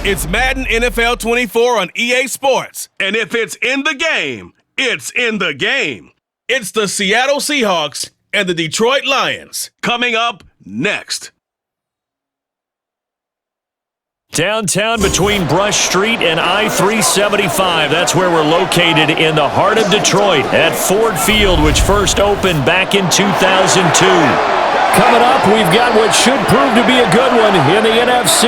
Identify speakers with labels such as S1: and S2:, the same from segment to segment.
S1: It's Madden NFL 24 on EA Sports. And if it's in the game, it's in the game. It's the Seattle Seahawks and the Detroit Lions. Coming up next.
S2: Downtown between Brush Street and I-375. That's where we're located in the heart of Detroit at Ford Field, which first opened back in 2002. Coming up, we've got what should prove to be a good one in the NFC,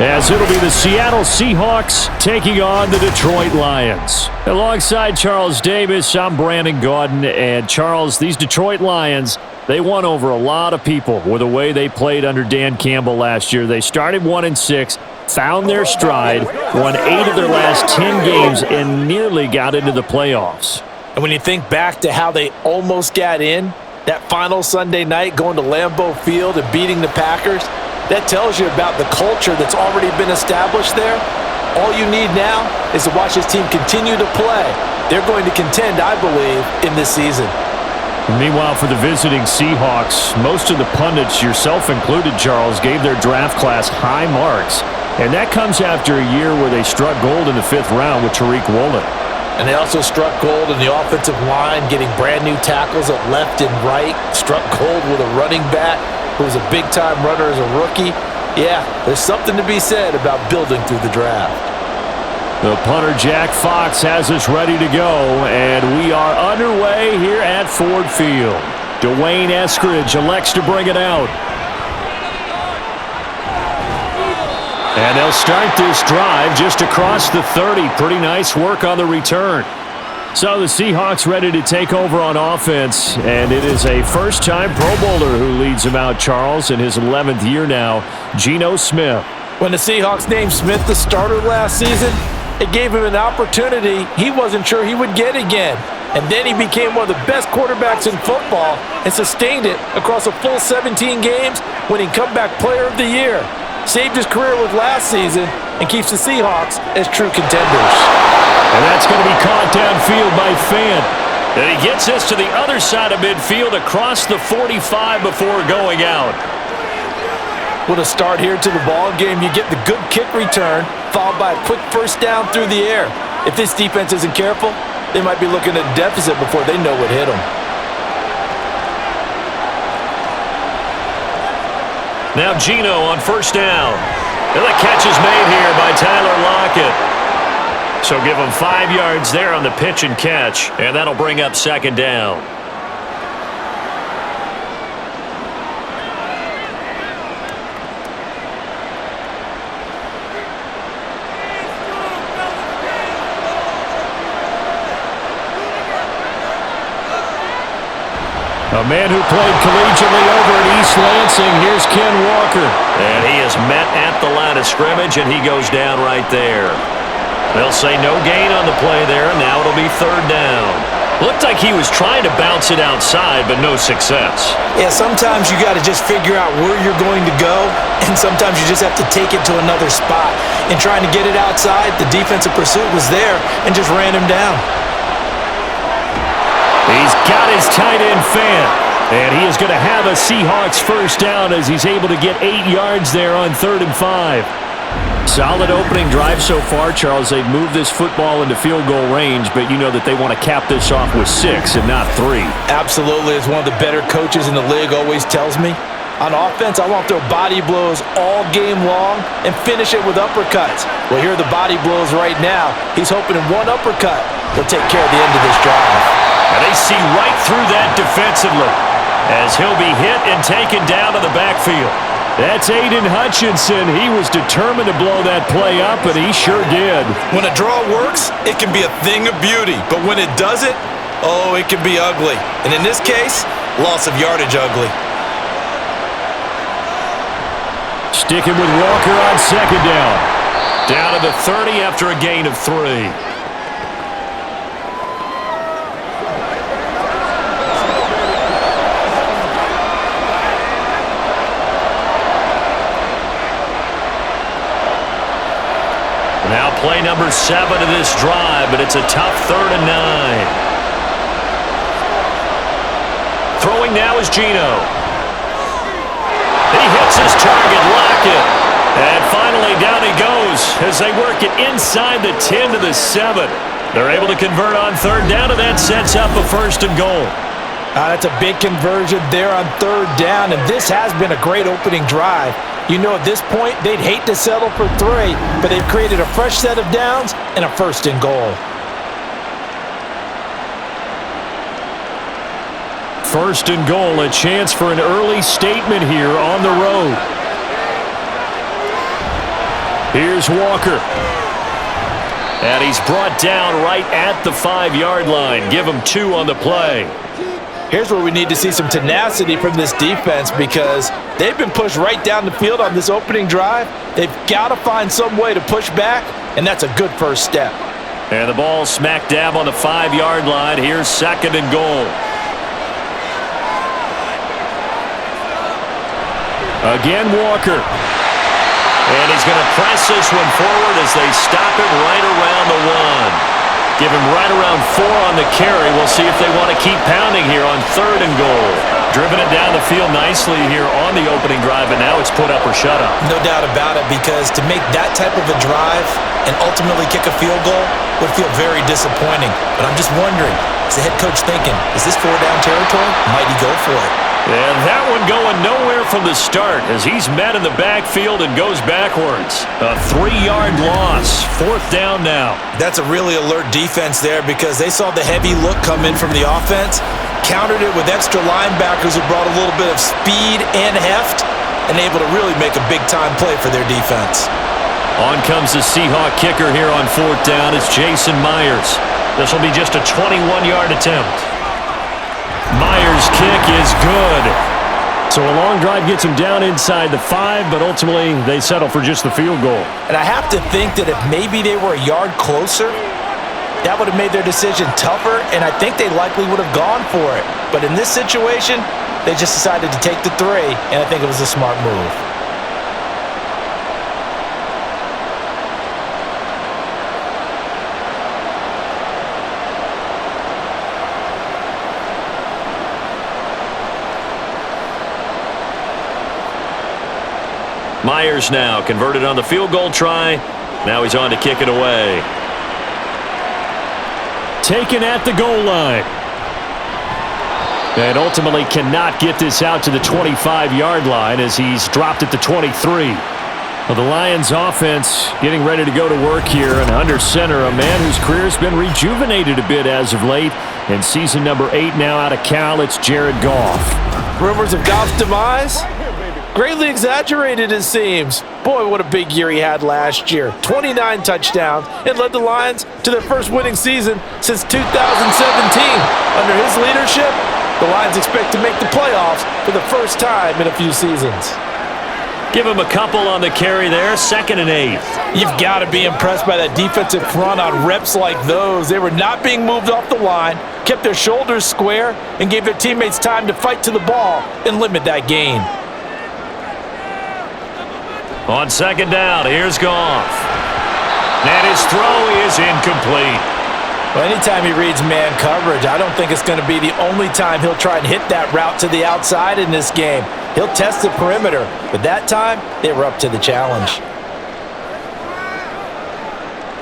S2: as it'll be the Seattle Seahawks taking on the Detroit Lions. Alongside Charles Davis, I'm Brandon Gaudin, and Charles, these Detroit Lions, they won over a lot of people with the way they played under Dan Campbell last year. They started 1-6, found their stride, won 8 of their last 10 games, and nearly got into the playoffs.
S3: And when you think back to how they almost got in, that final Sunday night going to Lambeau Field and beating the Packers, that tells you about the culture that's already been established there. All you need now is to watch this team continue to play. They're going to contend, I believe, in this season.
S2: Meanwhile, for the visiting Seahawks, most of the pundits, yourself included, Charles, gave their draft class high marks. And that comes after a year where they struck gold in the 5th round with Tariq Woolen.
S3: And they also struck gold in the offensive line, getting brand new tackles at left and right. Struck gold with a running back who was a big-time runner as a rookie. Yeah, there's something to be said about building through the draft.
S2: The punter, Jack Fox, has us ready to go, and we are underway here at Ford Field. Dwayne Eskridge elects to bring it out. And they'll start this drive just across the 30. Pretty nice work on the return. So the Seahawks ready to take over on offense, and it is a first-time Pro Bowler who leads them out, Charles, in his 11th year now, Geno Smith.
S3: When the Seahawks named Smith the starter last season, it gave him an opportunity he wasn't sure he would get again. And then he became one of the best quarterbacks in football and sustained it across a full 17 games, winning Comeback Player of the Year. Saved his career with last season and keeps the Seahawks as true contenders.
S2: And that's going to be caught downfield by Fant. And he gets us to the other side of midfield across the 45 before going out.
S3: What a start here to the ball game. You get the good kick return, followed by a quick first down through the air. If this defense isn't careful, they might be looking at a deficit before they know what hit them.
S2: Now Geno on first down. And the catch is made here by Tyler Lockett. So give him 5 yards there on the pitch and catch, and that'll bring up second down. A man who played collegiately over at East Lansing, here's Ken Walker. And he is met at the line of scrimmage, and he goes down right there. They'll say no gain on the play there, and now it'll be third down. Looked like he was trying to bounce it outside, but no success.
S3: Yeah, sometimes you got to just figure out where you're going to go, and sometimes you just have to take it to another spot. In trying to get it outside, the defensive pursuit was there and just ran him down.
S2: He's got his tight end Fant, and he is going to have a Seahawks first down as he's able to get 8 yards there on 3rd and 5. Solid opening drive so far, Charles. They've moved this football into field goal range, but you know that they want to cap this off with 6 and not 3.
S3: Absolutely. As one of the better coaches in the league always tells me, on offense, I want to throw body blows all game long and finish it with uppercuts. Well, here are the body blows right now. He's hoping in one uppercut he'll take care of the end of this drive.
S2: And they see right through that defensively as he'll be hit and taken down to the backfield. That's Aiden Hutchinson. He was determined to blow that play up, and he sure did.
S4: When a draw works, it can be a thing of beauty. But when it doesn't, oh, it can be ugly. And in this case, loss of yardage ugly.
S2: Sticking with Walker on second down. Down to the 30 after a gain of 3. Now play number 7 of this drive, but it's a tough 3rd and 9. Throwing now is Geno. He hits his target, Lockett. And finally, down he goes as they work it inside the 10 to the 7. They're able to convert on third down, and that sets up a first and goal.
S3: That's a big conversion there on third down, and this has been a great opening drive. You know, at this point, they'd hate to settle for 3, but they've created a fresh set of downs and a first and goal.
S2: First and goal, a chance for an early statement here on the road. Here's Walker. And he's brought down right at the 5-yard line. Give him 2 on the play.
S3: Here's where we need to see some tenacity from this defense because they've been pushed right down the field on this opening drive. They've got to find some way to push back, and that's a good first step.
S2: And the ball smack dab on the 5-yard line. Here's second and goal. Again, Walker. And he's going to press this one forward as they stop him right around the 1. Give him right around 4 on the carry. We'll see if they want to keep pounding here on third and goal. Driven it down the field nicely here on the opening drive, and now it's put up or shut up.
S4: No doubt about it, because to make that type of a drive and ultimately kick a field goal would feel very disappointing. But I'm just wondering, is the head coach thinking, is this 4-down territory? Might he go for it?
S2: And that one going nowhere from the start as he's met in the backfield and goes backwards. A 3-yard loss. 4th down now.
S4: That's a really alert defense there because they saw the heavy look come in from the offense, countered it with extra linebackers who brought a little bit of speed and heft, and able to really make a big-time play for their defense.
S2: On comes the Seahawk kicker here on 4th down. It's Jason Myers. This will be just a 21-yard attempt. Myers' kick is good. So a long drive gets him down inside the 5, but ultimately they settle for just the field goal.
S3: And I have to think that if maybe they were a yard closer, that would have made their decision tougher, and I think they likely would have gone for it. But in this situation, they just decided to take the 3, and I think it was a smart move.
S2: Myers now converted on the field goal try. Now he's on to kick it away. Taken at the goal line. And ultimately cannot get this out to the 25-yard line as he's dropped at the 23. Well, the Lions offense getting ready to go to work here, and under center, a man whose career has been rejuvenated a bit as of late. In season number 8 now out of Cal, it's Jared Goff.
S3: Rumors of Goff's demise? Greatly exaggerated, it seems. Boy, what a big year he had last year. 29 touchdowns and led the Lions to their first winning season since 2017. Under his leadership, the Lions expect to make the playoffs for the first time in a few seasons.
S2: Give him a couple on the carry there, 2nd and 8.
S3: You've got to be impressed by that defensive front on reps like those. They were not being moved off the line, kept their shoulders square, and gave their teammates time to fight to the ball and limit that gain.
S2: On 2nd down, here's Goff. And his throw is incomplete.
S3: Well, anytime he reads man coverage, I don't think it's going to be the only time he'll try and hit that route to the outside in this game. He'll test the perimeter, but that time, they were up to the challenge.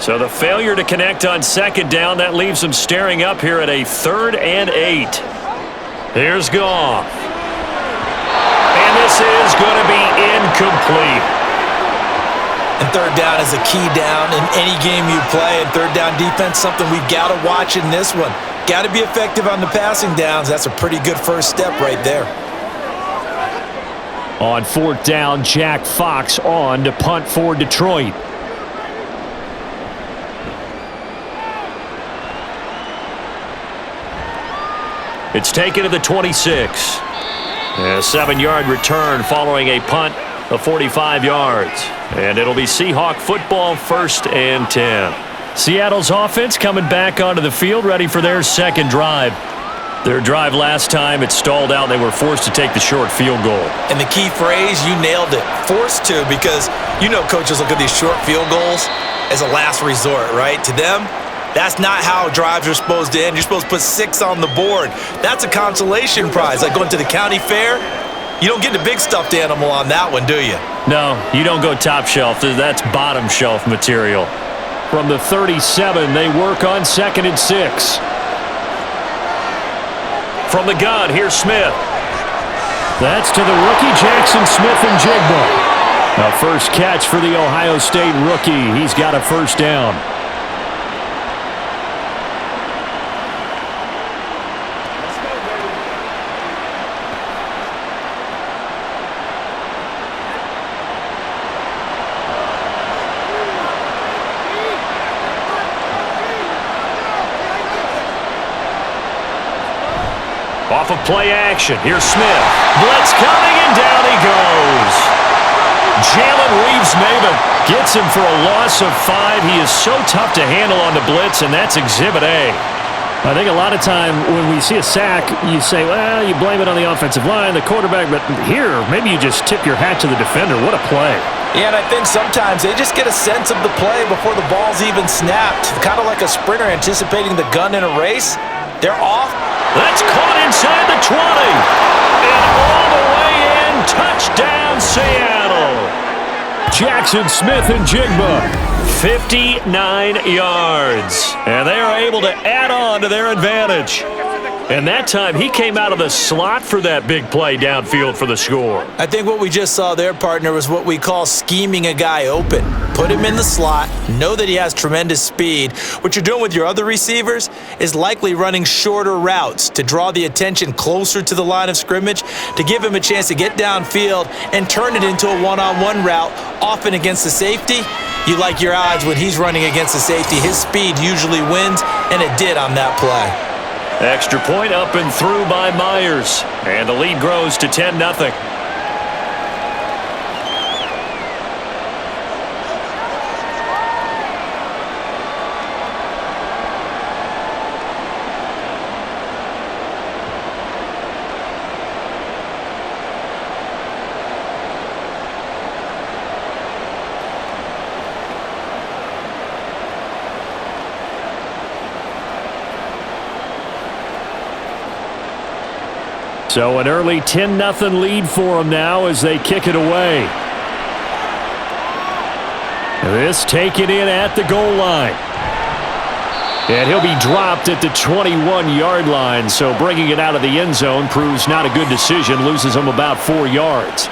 S2: So the failure to connect on 2nd down, that leaves them staring up here at a 3rd and 8. Here's Goff. And this is going to be incomplete.
S4: And 3rd down is a key down in any game you play, and 3rd down defense, something we've got to watch in this one. Got to be effective on the passing downs. That's a pretty good first step right there.
S2: On 4th down, Jack Fox on to punt for Detroit. It's taken to the 26. A 7-yard return following a punt of 45 yards. And it'll be Seahawk football, 1st and 10. Seattle's offense coming back onto the field, ready for their second drive. Their drive last time, it stalled out. They were forced to take the short field goal.
S4: And the key phrase, you nailed it. Forced to, because you know coaches look at these short field goals as a last resort, right? To them, that's not how drives are supposed to end. You're supposed to put 6 on the board. That's a consolation prize, like going to the county fair. You don't get the big stuffed animal on that one, do you?
S2: No, you don't go top shelf. That's bottom shelf material. From the 37, they work on 2nd and 6. From the gun, here's Smith. That's to the rookie, Jackson Smith-Njigba. A first catch for the Ohio State rookie. He's got a first down. Off of play action, here's Smith. Blitz coming, and down he goes. Jalen Reeves-Maybin gets him for a loss of 5. He is so tough to handle on the blitz, and that's Exhibit A. I think a lot of time when we see a sack, you say, well, you blame it on the offensive line, the quarterback, but here, maybe you just tip your hat to the defender. What a play.
S3: Yeah, and I think sometimes they just get a sense of the play before the ball's even snapped. Kind of like a sprinter anticipating the gun in a race. They're off.
S2: That's caught inside the 20. And all the way in, touchdown Seattle. Jackson Smith-Njigba, 59 yards. And they are able to add on to their advantage. And that time, he came out of the slot for that big play downfield for the score.
S4: I think what we just saw there, partner, was what we call scheming a guy open. Put him in the slot, know that he has tremendous speed. What you're doing with your other receivers is likely running shorter routes to draw the attention closer to the line of scrimmage, to give him a chance to get downfield and turn it into a one-on-one route, often against the safety. You like your odds when he's running against the safety. His speed usually wins, and it did on that play.
S2: Extra point up and through by Myers. And the lead grows to 10-0. So an early 10-0 lead for them now as they kick it away. This taken in at the goal line. And he'll be dropped at the 21-yard line, so bringing it out of the end zone proves not a good decision, loses them about 4 yards.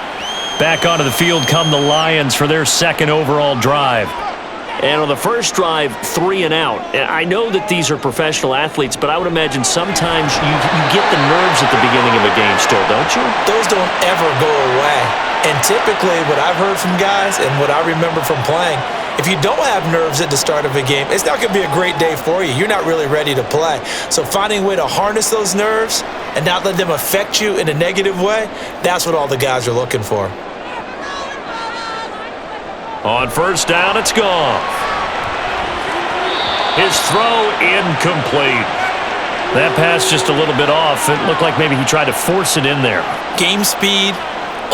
S2: Back onto the field come the Lions for their second overall drive. And on the first drive, 3 and out. And I know that these are professional athletes, but I would imagine sometimes you get the nerves at the beginning of a game still, don't you?
S4: Those don't ever go away. And typically what I've heard from guys and what I remember from playing, if you don't have nerves at the start of a game, it's not going to be a great day for you. You're not really ready to play. So finding a way to harness those nerves and not let them affect you in a negative way, that's what all the guys are looking for.
S2: On first down, it's Goff. His throw incomplete. That pass just a little bit off. It looked like maybe he tried to force it in there.
S4: Game speed,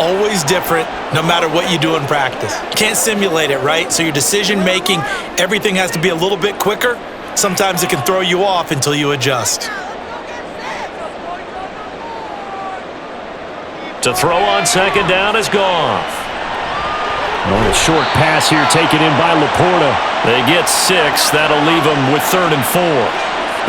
S4: always different, no matter what you do in practice. You can't simulate it, right? So your decision-making, everything has to be a little bit quicker. Sometimes it can throw you off until you adjust.
S2: To throw on second down is Goff. A short pass here taken in by Laporta. They get 6. That'll leave them with 3rd and 4.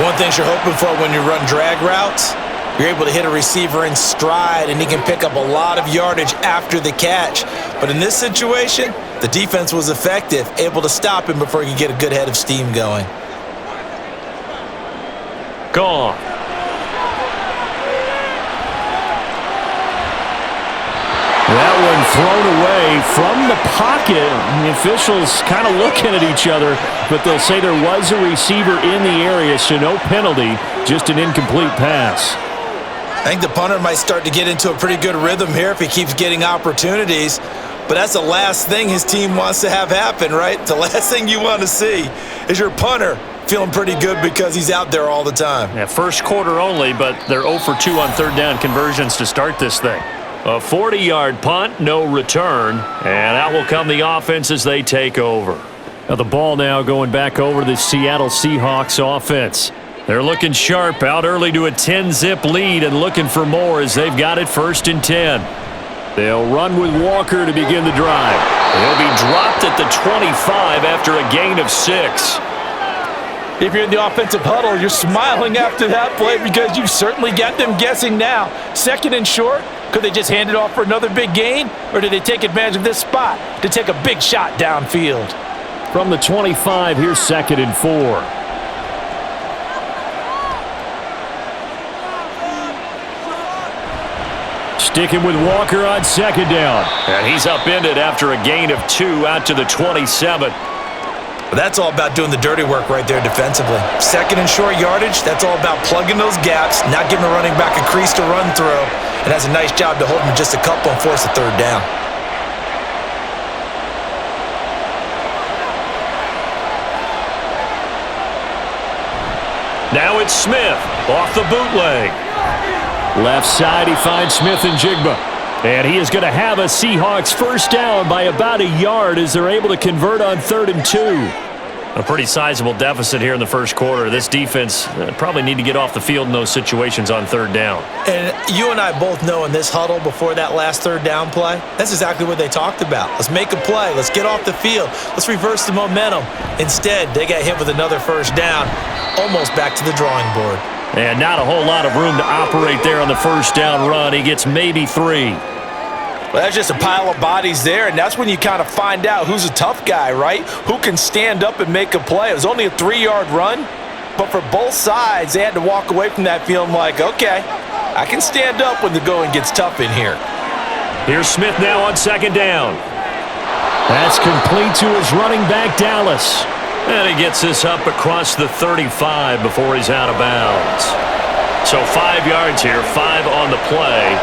S4: One thing you're hoping for when you run drag routes, you're able to hit a receiver in stride, and he can pick up a lot of yardage after the catch. But in this situation, the defense was effective, able to stop him before he could get a good head of steam going.
S2: Gone. That one thrown away from the pocket. The officials kind of looking at each other, but they'll say there was a receiver in the area, so no penalty, just an incomplete pass.
S4: I think the punter might start to get into a pretty good rhythm here if he keeps getting opportunities, but that's the last thing his team wants to have happen, right? The last thing you want to see is your punter feeling pretty good because he's out there all the time.
S2: Yeah, first quarter only, but they're 0 for 2 on third down conversions to start this thing. A 40-yard punt, no return, and out will come the offense as they take over. Now the ball now going back over to the Seattle Seahawks offense. They're looking sharp, out early to a 10-zip lead and looking for more as they've got it 1st and 10. They'll run with Walker to begin the drive. He'll be dropped at the 25 after a gain of 6.
S3: If you're in the offensive huddle, you're smiling after that play because you've certainly got them guessing now. 2nd and short, could they just hand it off for another big gain? Or did they take advantage of this spot to take a big shot downfield?
S2: From the 25, here's 2nd and 4. Sticking with Walker on 2nd down. And he's upended after a gain of 2 out to the 27.
S4: That's all about doing the dirty work right there defensively. 2nd and short yardage, that's all about plugging those gaps, not giving a running back a crease to run through, and has a nice job to hold him just a couple and force a 3rd down.
S2: Now it's Smith off the bootleg. Left side, he finds Smith and Jigba. And he is going to have a Seahawks 1st down by about a yard as they're able to convert on 3rd and 2. A pretty sizable deficit here in the 1st quarter. This defense probably need to get off the field in those situations on 3rd down.
S4: And you and I both know in this huddle before that last 3rd down play, that's exactly what they talked about. Let's make a play. Let's get off the field. Let's reverse the momentum. Instead, they got hit with another 1st down, almost back to the drawing board.
S2: And not a whole lot of room to operate there on the 1st down run. He gets maybe 3.
S3: Well, that's just a pile of bodies there, and that's when you kind of find out who's a tough guy, right? Who can stand up and make a play. It was only a 3-yard run, but for both sides, they had to walk away from that feeling like, okay, I can stand up when the going gets tough in here.
S2: Here's Smith now on 2nd down. That's complete to his running back, Dallas. And he gets this up across the 35 before he's out of bounds. So 5 yards here, 5 on the play.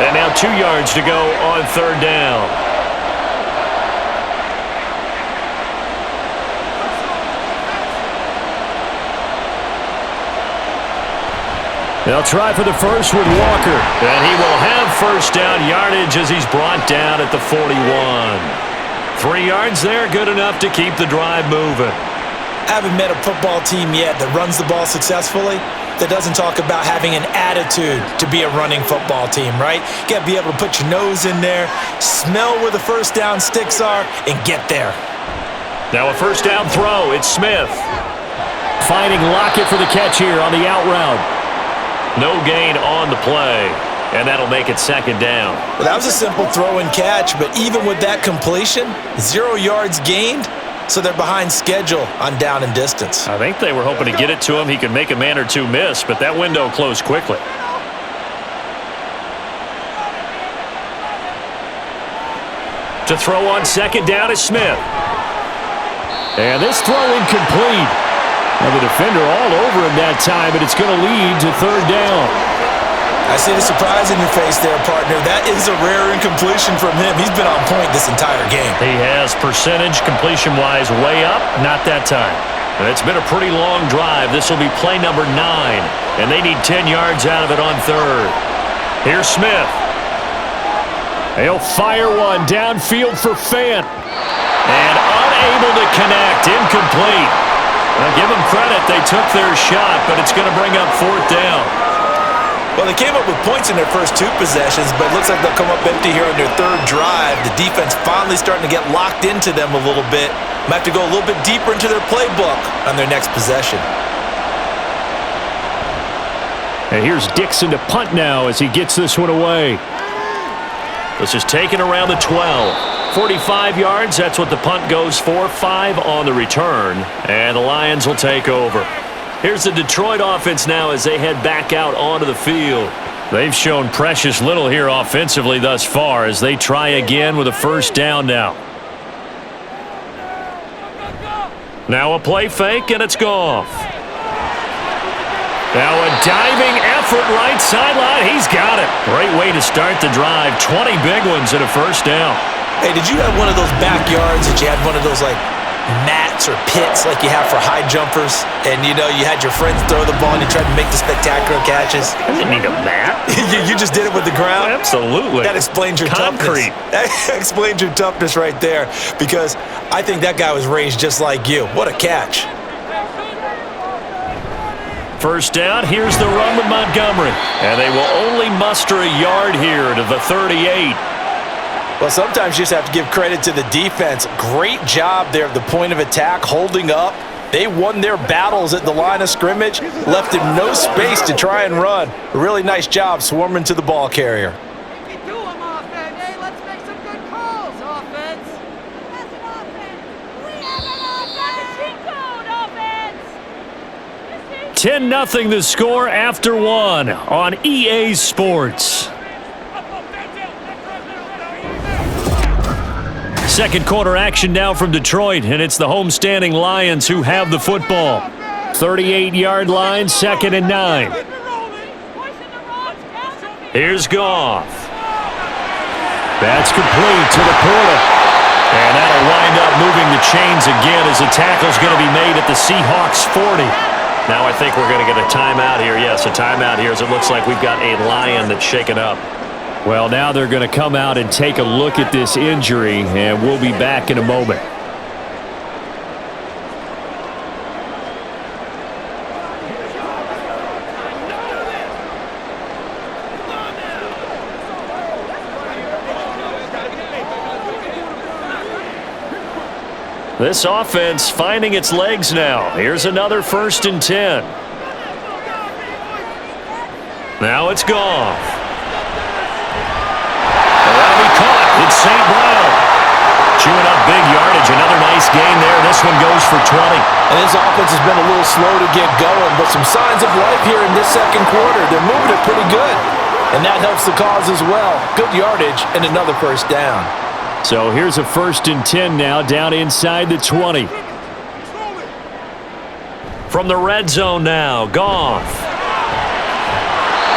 S2: And now 2 yards to go on 3rd down. They'll try for the first with Walker. And he will have 1st down yardage as he's brought down at the 41. 3 yards there, good enough to keep the drive moving.
S4: I haven't met a football team yet that runs the ball successfully that doesn't talk about having an attitude to be a running football team, right? You got to be able to put your nose in there, smell where the 1st down sticks are, and get there.
S2: Now a 1st down throw. It's Smith. Finding Lockett for the catch here on the out route. No gain on the play. And that'll make it 2nd down.
S4: Well, that was a simple throw and catch, but even with that completion, 0 yards gained, so they're behind schedule on down and distance.
S2: I think they were hoping to get it to him. He could make a man or two miss, but that window closed quickly. To throw on 2nd down is Smith. And this throw incomplete. Now the defender all over him that time, but it's going to lead to 3rd down.
S4: I see the surprise in your face there, partner. That is a rare incompletion from him. He's been on point this entire game.
S2: He has percentage completion-wise way up, not that time. And it's been a pretty long drive. This will be play number 9, and they need 10 yards out of it on 3rd. Here's Smith. He'll fire one downfield for Fant. And unable to connect, incomplete. Now give them credit, they took their shot, but it's going to bring up 4th down.
S4: Well, they came up with points in their first 2 possessions, but it looks like they'll come up empty here on their 3rd drive. The defense finally starting to get locked into them a little bit. Might have to go a little bit deeper into their playbook on their next possession.
S2: And here's Dixon to punt now as he gets this one away. This is taken around the 12. 45 yards, that's what the punt goes for. 5 on the return, and the Lions will take over. Here's the Detroit offense now as they head back out onto the field. They've shown precious little here offensively thus far as they try again with a 1st down now. Now a play fake, and it's Goff. Now a diving effort right sideline. He's got it. Great way to start the drive. 20 big ones and a 1st down.
S4: Hey, did you have one of those backyards that you had one of those, like, mats or pits like you have for high jumpers, and you know you had your friends throw the ball and you tried to make the spectacular catches?
S2: I didn't need a mat.
S4: you just did it with the ground?
S2: Absolutely.
S4: That explains your
S2: concrete.
S4: Toughness. That explains your toughness right there, because I think that guy was raised just like you. What a catch.
S2: 1st down, here's the run with Montgomery. And they will only muster a yard here to the 38.
S4: Well, sometimes you just have to give credit to the defense. Great job there at the point of attack, holding up. They won their battles at the line of scrimmage, left him no space to try and run. A really nice job swarming to the ball carrier.
S5: Hey, let's make some good calls, offense. That's an offense. We have an offense.
S2: 10-0 the score after one on EA Sports. Second quarter action now from Detroit, and it's the homestanding Lions who have the football. 38-yard line, 2nd and 9. Here's Goff. That's complete to the Porter. And that'll wind up moving the chains again as the tackle's going to be made at the Seahawks 40. Now I think we're going to get a timeout here. Yes, a timeout here as it looks like we've got a Lion that's shaken up. Well, now they're going to come out and take a look at this injury, and we'll be back in a moment. This offense finding its legs now. Here's another 1st and 10. Now it's Goff. It's St. Brown. Chewing up big yardage. Another nice gain there. This one goes for 20.
S3: And this offense has been a little slow to get going, but some signs of life here in this second quarter. They're moving it pretty good, and that helps the cause as well. Good yardage and another 1st down.
S2: So here's a 1st and 10 now, down inside the 20. From the red zone now, Goff.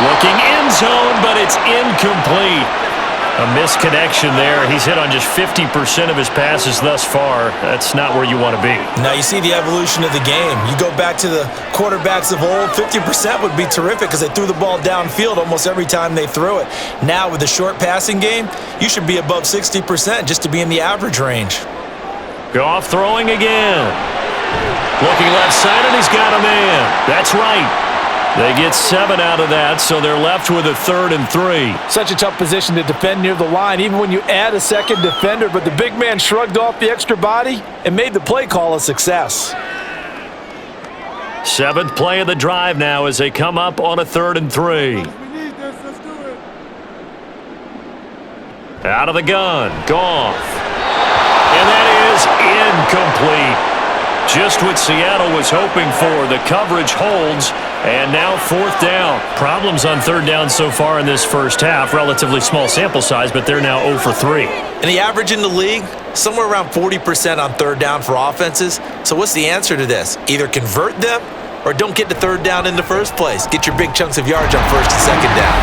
S2: Looking end zone, but it's incomplete. A misconnection there. He's hit on just 50% of his passes thus far. That's not where you want to be.
S4: Now you see the evolution of the game. You go back to the quarterbacks of old, 50% would be terrific because they threw the ball downfield almost every time they threw it. Now with the short passing game, you should be above 60% just to be in the average range.
S2: Goff throwing again. Looking left side, and he's got a man. That's right. They get 7 out of that, so they're left with a 3rd and 3.
S3: Such a tough position to defend near the line, even when you add a second defender, but the big man shrugged off the extra body and made the play call a success.
S2: 7th play of the drive now as they come up on a 3rd and 3. Out of the gun, Goff. And that is incomplete. Just what Seattle was hoping for. The coverage holds, and now 4th down. Problems on 3rd down so far in this first half. Relatively small sample size, but they're now 0 for 3.
S4: And the average in the league, somewhere around 40% on 3rd down for offenses. So what's the answer to this? Either convert them or don't get to 3rd down in the first place. Get your big chunks of yards on 1st and 2nd down.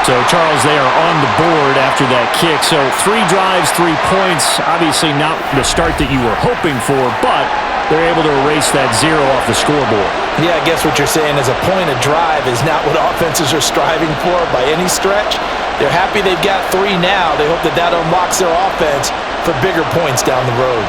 S2: So, Charles, they are on the board after that kick. So 3 drives, 3 points. Obviously not the start that you were hoping for, but they're able to erase that 0 off the scoreboard.
S3: Yeah, I guess what you're saying is a point of drive is not what offenses are striving for by any stretch. They're happy they've got 3 now. They hope that that unlocks their offense for bigger points down the road.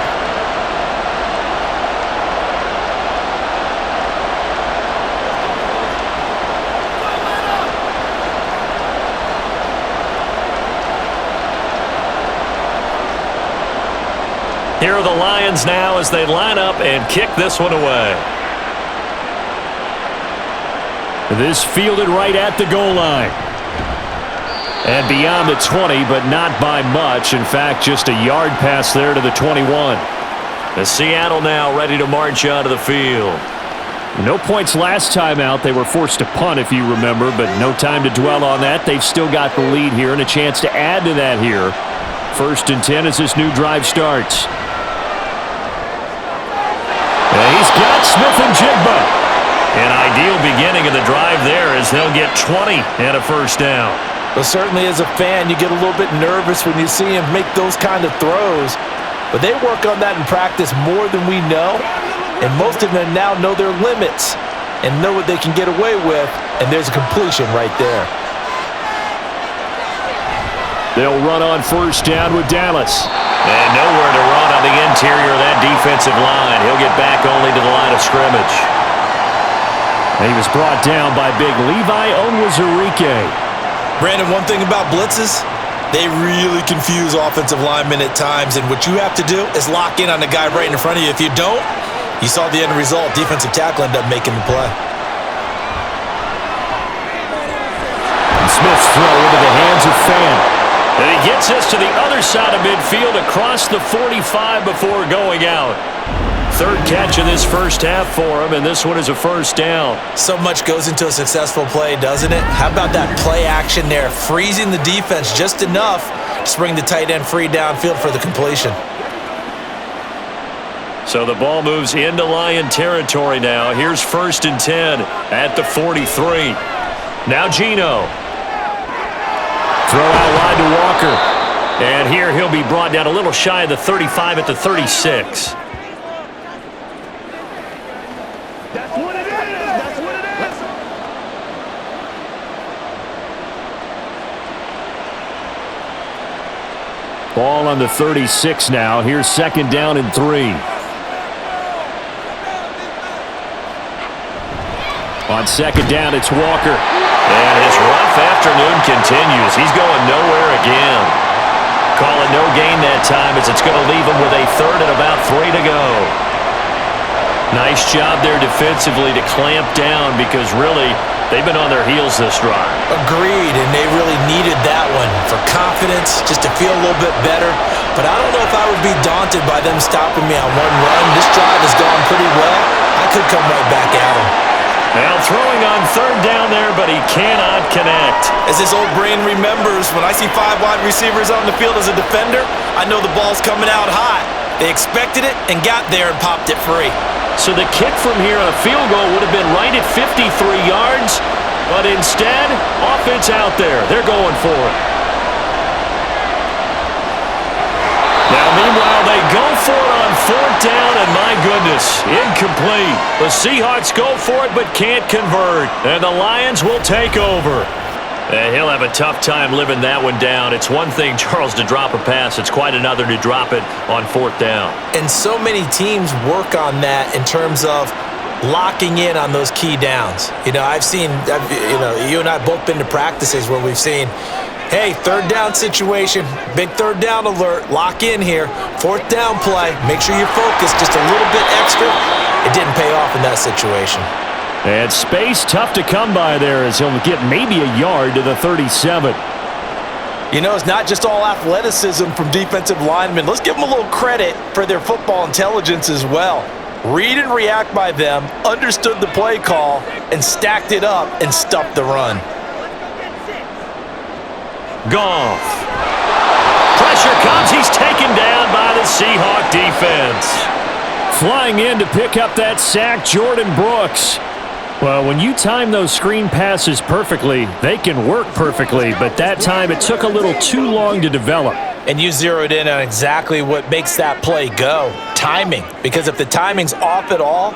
S2: Here are the Lions now as they line up and kick this one away. This fielded right at the goal line. And beyond the 20, but not by much. In fact, just a yard pass there to the 21. The Seattle now ready to march onto the field. No points last time out. They were forced to punt, if you remember, but no time to dwell on that. They've still got the lead here and a chance to add to that here. 1st and 10 as this new drive starts. And he's got Smith and Jigba. An ideal beginning of the drive there as they'll get 20 and a 1st down.
S3: Well, certainly as a fan, you get a little bit nervous when you see him make those kind of throws. But they work on that in practice more than we know. And most of them now know their limits and know what they can get away with. And there's a completion right there.
S2: They'll run on 1st down with Dallas. And nowhere to run on the interior of that defensive line. He'll get back only to the line of scrimmage. And he was brought down by big Levi Onwuzurike.
S4: Brandon, one thing about blitzes, They really confuse offensive linemen at times, and what you have to do is lock in on the guy right in front of you. If you don't, you saw the end result. Defensive tackle ended up making the play.
S2: And Smith's throw into the hands of Fan. And he gets us to the other side of midfield across the 45 before going out. Third catch of this first half for him, and this one is a first down.
S4: So much goes into a successful play, doesn't it? How about that play action there, freezing the defense just enough to bring the tight end free downfield for the completion.
S2: So the ball moves into Lion territory now. Here's 1st and 10 at the 43. Now Geno. Throw out wide to Walker. And here he'll be brought down a little shy of the 35 at the 36. Ball on the 36 now. Here's 2nd down and 3. On 2nd down, it's Walker. And his rough afternoon continues. He's going nowhere again. Call it no gain that time as it's going to leave him with a 3rd and about 3 to go. Nice job there defensively to clamp down because really they've been on their heels this drive.
S4: Agreed, and they really needed that one for confidence, just to feel a little bit better. But I don't know if I would be daunted by them stopping me on one run. This drive has gone pretty well. I could come right back at them.
S2: Now throwing on 3rd down there, but he cannot connect.
S4: As his old brain remembers, when I see 5 wide receivers on the field as a defender, I know the ball's coming out hot. They expected it and got there and popped it free.
S2: So the kick from here on a field goal would have been right at 53 yards, but instead, offense out there. They're going for it. Now, meanwhile, they go for it on 4th down, and my goodness, incomplete. The Seahawks go for it but can't convert, and the Lions will take over. And he'll have a tough time living that one down. It's one thing, Charles, to drop a pass. It's quite another to drop it on 4th down.
S4: And so many teams work on that in terms of locking in on those key downs. You know, you and I both been to practices where we've seen, hey, 3rd down situation, big 3rd down alert, lock in here, 4th down play, make sure you're focused just a little bit extra. It didn't pay off in that situation.
S2: And space tough to come by there as he'll get maybe a yard to the 37.
S3: You know, it's not just all athleticism from defensive linemen. Let's give them a little credit for their football intelligence as well. Read and react by them, understood the play call, and stacked it up and stuffed the run.
S2: Goff. Pressure comes. He's taken down by the Seahawk defense. Flying in to pick up that sack, Jordan Brooks. Well, when you time those screen passes perfectly, they can work perfectly, but that time it took a little too long to develop.
S3: And you zeroed in on exactly what makes that play go, timing. Because if the timing's off at all,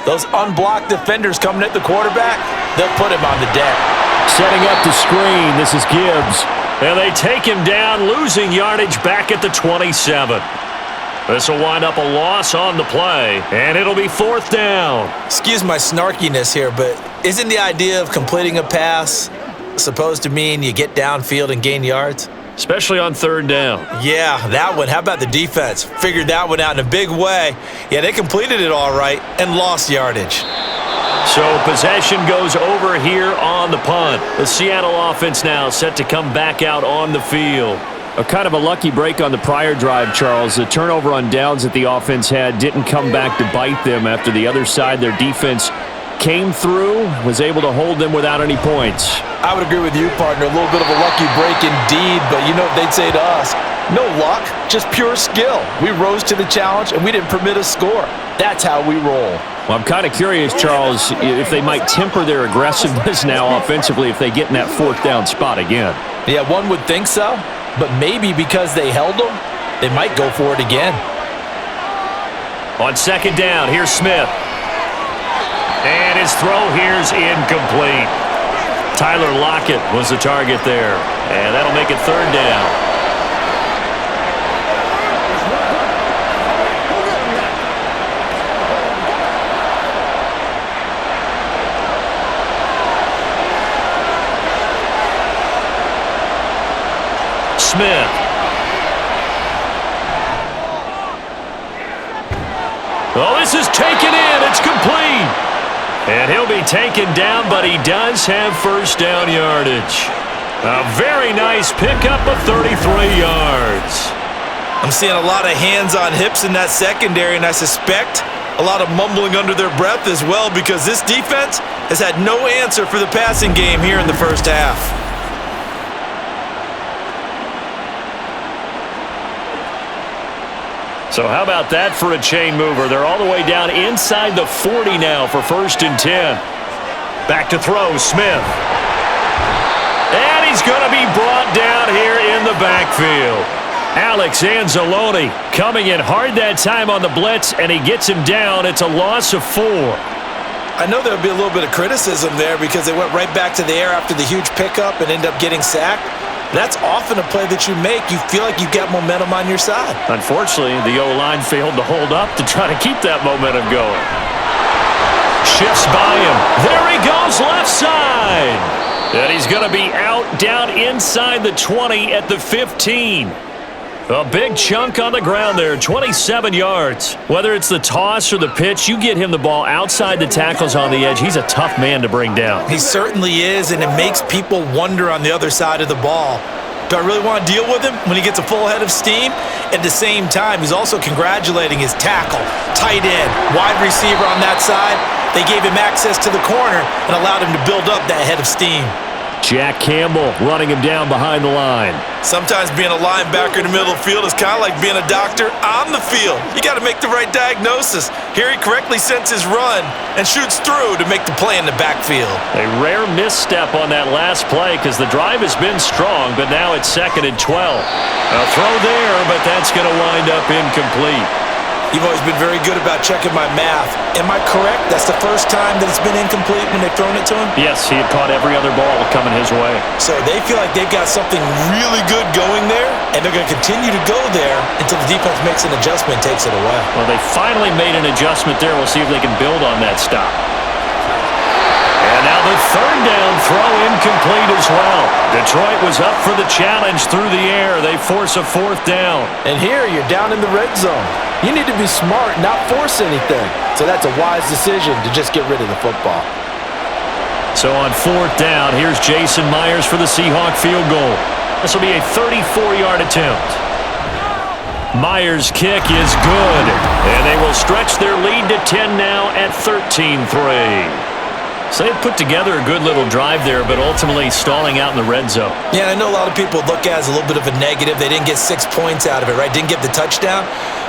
S3: those unblocked defenders coming at the quarterback, they'll put him on the deck.
S2: Setting up the screen, this is Gibbs. And they take him down, losing yardage back at the 27. This will wind up a loss on the play, and it'll be 4th down.
S4: Excuse my snarkiness here, but isn't the idea of completing a pass supposed to mean you get downfield and gain yards?
S2: Especially on 3rd down.
S4: Yeah, that one. How about the defense? Figured that one out in a big way. Yeah, they completed it all right and lost yardage.
S2: So possession goes over here on the punt. The Seattle offense now set to come back out on the field. A kind of a lucky break on the prior drive, Charles. The turnover on downs that the offense had didn't come back to bite them after the other side. Their defense came through, was able to hold them without any points.
S3: I would agree with you, partner. A little bit of a lucky break indeed, but you know what they'd say to us? No luck, just pure skill. We rose to the challenge, and we didn't permit a score. That's how we roll.
S2: Well, I'm kind of curious, Charles, if they might temper their aggressiveness now offensively if they get in that 4th down spot again.
S3: Yeah, one would think so. But maybe because they held them, they might go for it again.
S2: On 2nd down, here's Smith. And his throw here's incomplete. Tyler Lockett was the target there. And that'll make it 3rd down. Smith. Oh, this is taken in. It's complete. And he'll be taken down, but he does have first down yardage. A very nice pickup of 33 yards.
S4: I'm seeing a lot of hands on hips in that secondary, and I suspect a lot of mumbling under their breath as well, because this defense has had no answer for the passing game here in the first half.
S2: So how about that for a chain mover? They're all the way down inside the 40 now for 1st and 10. Back to throw, Smith. And he's going to be brought down here in the backfield. Alex Anzalone coming in hard that time on the blitz, and he gets him down. It's a loss of 4.
S4: I know there would be a little bit of criticism there because they went right back to the air after the huge pickup and ended up getting sacked. That's often a play that you make. You feel like you've got momentum on your side.
S2: Unfortunately, the O-line failed to hold up to try to keep that momentum going. Shifts by him. There he goes, left side. And he's going to be out down inside the 20 at the 15. A big chunk on the ground there, 27 yards. Whether it's the toss or the pitch, you get him the ball outside the tackles on the edge. He's a tough man to bring down.
S4: He certainly is, and it makes people wonder on the other side of the ball. Do I really want to deal with him when he gets a full head of steam? At the same time, he's also congratulating his tackle, tight end, wide receiver on that side. They gave him access to the corner and allowed him to build up that head of steam.
S2: Jack Campbell running him down behind the line.
S4: Sometimes being a linebacker in the middle of the field is kind of like being a doctor on the field. You got to make the right diagnosis. Here he correctly sends his run and shoots through to make the play in the backfield.
S2: A rare misstep on that last play because the drive has been strong, but now it's 2nd and 12. A throw there, but that's going to wind up incomplete.
S4: You've always been very good about checking my math. Am I correct? That's the first time that it's been incomplete when they've thrown it to him?
S2: Yes, he had caught every other ball coming his way.
S4: So they feel like they've got something really good going there, and they're going to continue to go there until the defense makes an adjustment and takes it away.
S2: Well, they finally made an adjustment there. We'll see if they can build on that stop. And now the 3rd down throw incomplete as well. Detroit was up for the challenge through the air. They force a 4th down.
S3: And here you're down in the red zone. You need to be smart, not force anything. So that's a wise decision to just get rid of the football.
S2: So on 4th down, here's Jason Myers for the Seahawk field goal. This will be a 34-yard attempt. Myers' kick is good, and they will stretch their lead to 10 now at 13-3. So they put together a good little drive there, but ultimately stalling out in the red zone.
S4: Yeah, I know a lot of people look at it as a little bit of a negative. They didn't get 6 points out of it, right? Didn't get the touchdown.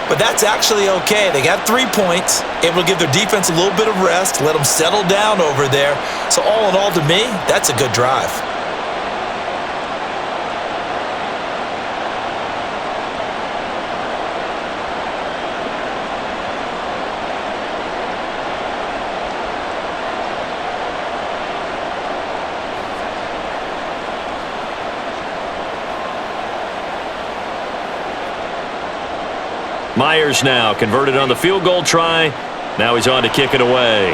S4: But that's actually okay. They got 3 points, able to give their defense a little bit of rest, let them settle down over there. So all in all, to me, that's a good drive.
S2: Myers now converted on the field goal try. Now he's on to kick it away.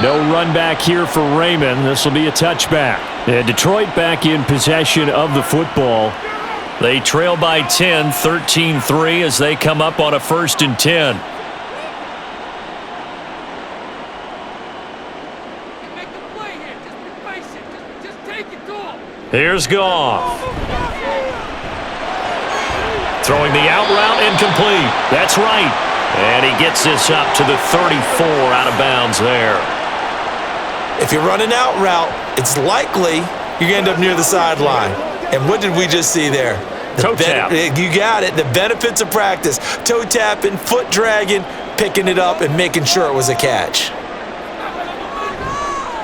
S2: No run back here for Raymond. This will be a touchback. And Detroit back in possession of the football. They trail by 10, 13-3 as they come up on a 1st and 10.
S5: Make the play here. Just be patient. Just take it to him.
S2: Here's Goff. Throwing the out route incomplete. That's right. And he gets this up to the 34 out of bounds there.
S4: If you're running out route, it's likely you're going to end up near the sideline. And what did we just see there?
S2: Toe tap.
S4: You got it. The benefits of practice. Toe tapping, foot dragging, picking it up, and making sure it was a catch.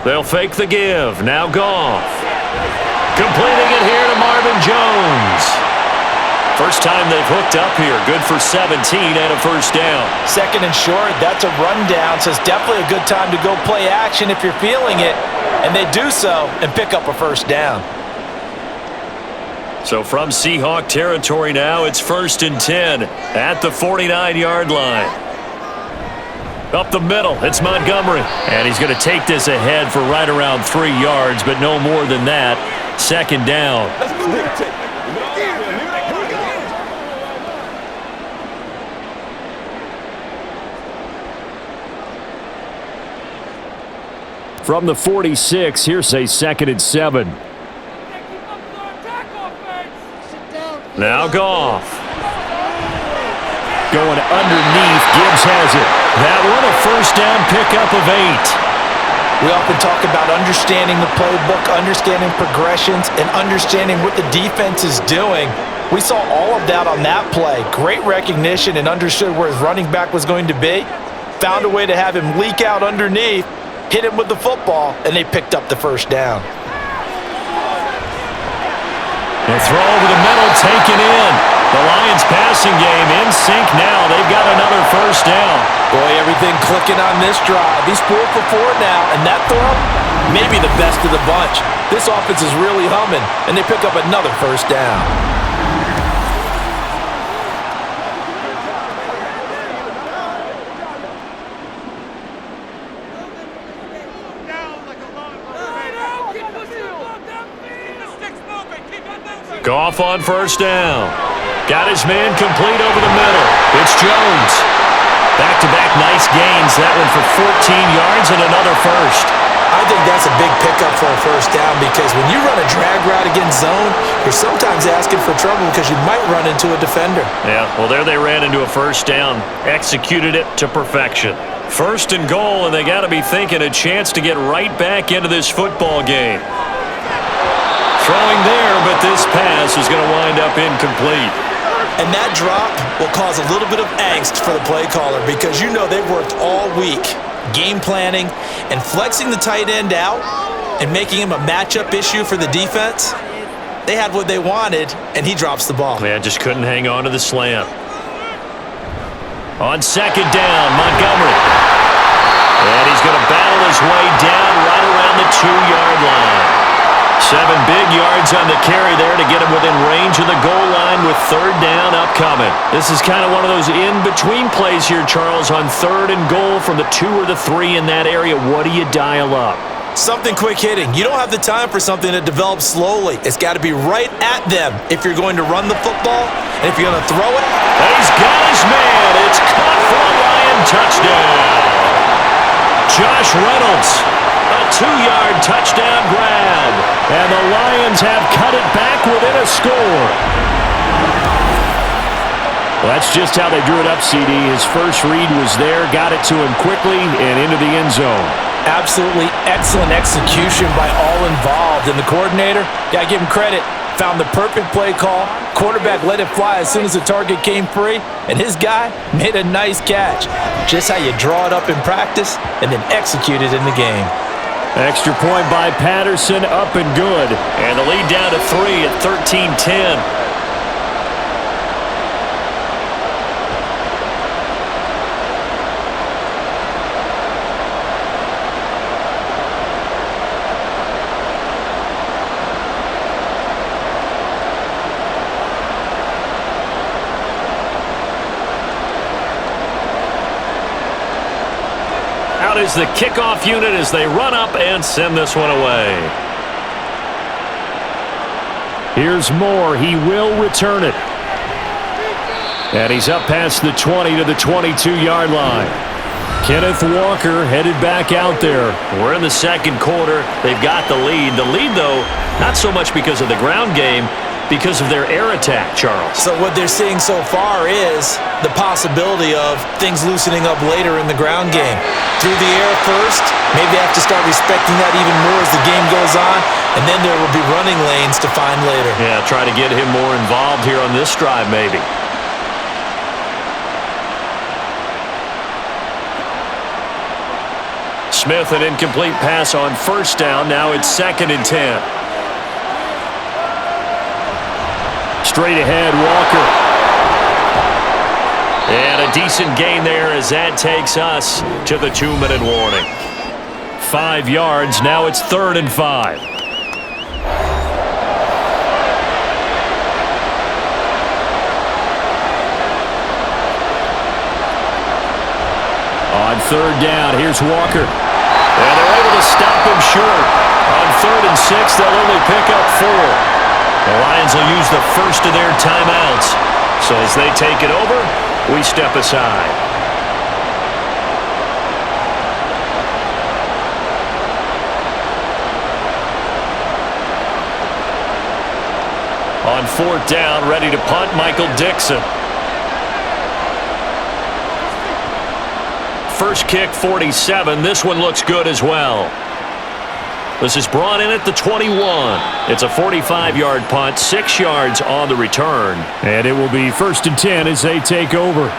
S2: They'll fake the give. Now Goff. Completing it here to Marvin Jones. First time they've hooked up here. Good for 17 and a 1st down.
S3: 2nd and short, that's a rundown, so it's definitely a good time to go play action if you're feeling it. And they do so and pick up a 1st down.
S2: So from Seahawk territory now, it's 1st and 10 at the 49-yard line. Up the middle, it's Montgomery. And he's going to take this ahead for right around 3 yards, but no more than that. Second down. From the 46, here's a 2nd and 7. Now Goff. Going underneath, Gibbs has it. That one a first down pickup of 8.
S4: We often talk about understanding the playbook, understanding progressions, and understanding what the defense is doing. We saw all of that on that play. Great recognition and understood where his running back was going to be. Found a way to have him leak out underneath, hit him with the football, and they picked up the first down.
S2: The throw over the middle, taken in. The Lions passing game in sync now. They've got another first down.
S3: Boy, everything clicking on this drive. He's 4 for 4 now, and that throw, maybe the best of the bunch. This offense is really humming, and they pick up another first down.
S2: Goff on first down. Got his man complete over the middle. It's Jones. Back-to-back nice gains. That one for 14 yards and another first.
S4: I think that's a big pickup for a first down because when you run a drag route against zone, you're sometimes asking for trouble because you might run into a defender.
S2: Yeah, well, there they ran into a first down. Executed it to perfection. First and goal, and they got to be thinking a chance to get right back into this football game. Throwing there, but this pass is going to wind up incomplete.
S4: And that drop will cause a little bit of angst for the play caller because you know they've worked all week game planning and flexing the tight end out and making him a matchup issue for the defense. They had what they wanted, and he drops the ball.
S2: Yeah, just couldn't hang on to the slant. On second down, Montgomery. And he's going to battle his way down right around the 2-yard line. 7 big yards on the carry there to get him within range of the goal line with third down upcoming. This is kind of one of those in-between plays here, Charles, on third and goal from the 2 or the 3 in that area. What do you dial up?
S4: Something quick hitting. You don't have the time for something that develops slowly. It's got to be right at them if you're going to run the football and if you're going to throw it.
S2: He's got his man. It's caught for a Lion touchdown. Josh Reynolds. A 2-yard touchdown grab. And the Lions have cut it back within a score. Well, that's just how they drew it up, CD. His first read was there, got it to him quickly and into the end zone.
S3: Absolutely excellent execution by all involved. And the coordinator, got to give him credit, found the perfect play call. Quarterback let it fly as soon as the target came free. And his guy made a nice catch. Just how you draw it up in practice and then execute it in the game.
S2: Extra point by Patterson, up and good. And the lead down to 3 at 13-10. Out is the kickoff unit as they run up and send this one away. Here's Moore. He will return it. And he's up past the 20 to the 22-yard line. Kenneth Walker headed back out there. We're in the second quarter. They've got the lead. The lead, though, not so much because of the ground game, because of their air attack, Charles.
S4: So what they're seeing so far is the possibility of things loosening up later in the ground game. Through the air first, maybe they have to start respecting that even more as the game goes on, and then there will be running lanes to find later.
S2: Yeah, try to get him more involved here on this drive maybe. Smith, an incomplete pass on first down. Now it's 2nd and 10. Straight ahead, Walker. And a decent gain there as that takes us to the 2-minute warning. 5 yards, now it's 3rd and 5. On 3rd down, here's Walker. And they're able to stop him short. On 3rd and 6, they'll only pick up 4. The Lions will use the first of their timeouts. So as they take it over, we step aside. On 4th down, ready to punt, Michael Dixon. First kick, 47. This one looks good as well. This is brought in at the 21. It's a 45-yard punt, 6 yards on the return.
S6: And it will be 1st and 10 as they take over.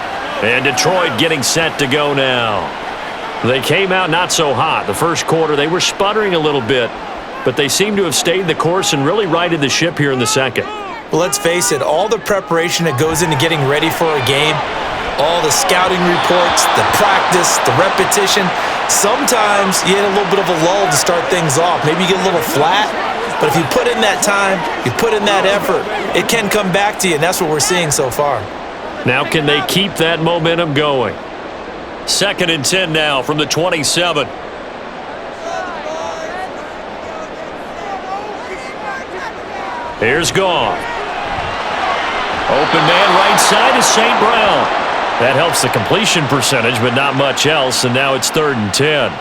S2: And Detroit getting set to go now. They came out not so hot. The first quarter, they were sputtering a little bit, but they seem to have stayed the course and really righted the ship here in the second.
S4: Well, let's face it, all the preparation that goes into getting ready for a game, all the scouting reports, the practice, the repetition, sometimes you get a little bit of a lull to start things off. Maybe you get a little flat, but if you put in that time, you put in that effort, it can come back to you, and that's what we're seeing so far.
S2: Now can they keep that momentum going? 2nd and 10 now from the 27. Here's Goff. Open man right side is St. Brown. That helps the completion percentage, but not much else, and now it's 3rd and 10.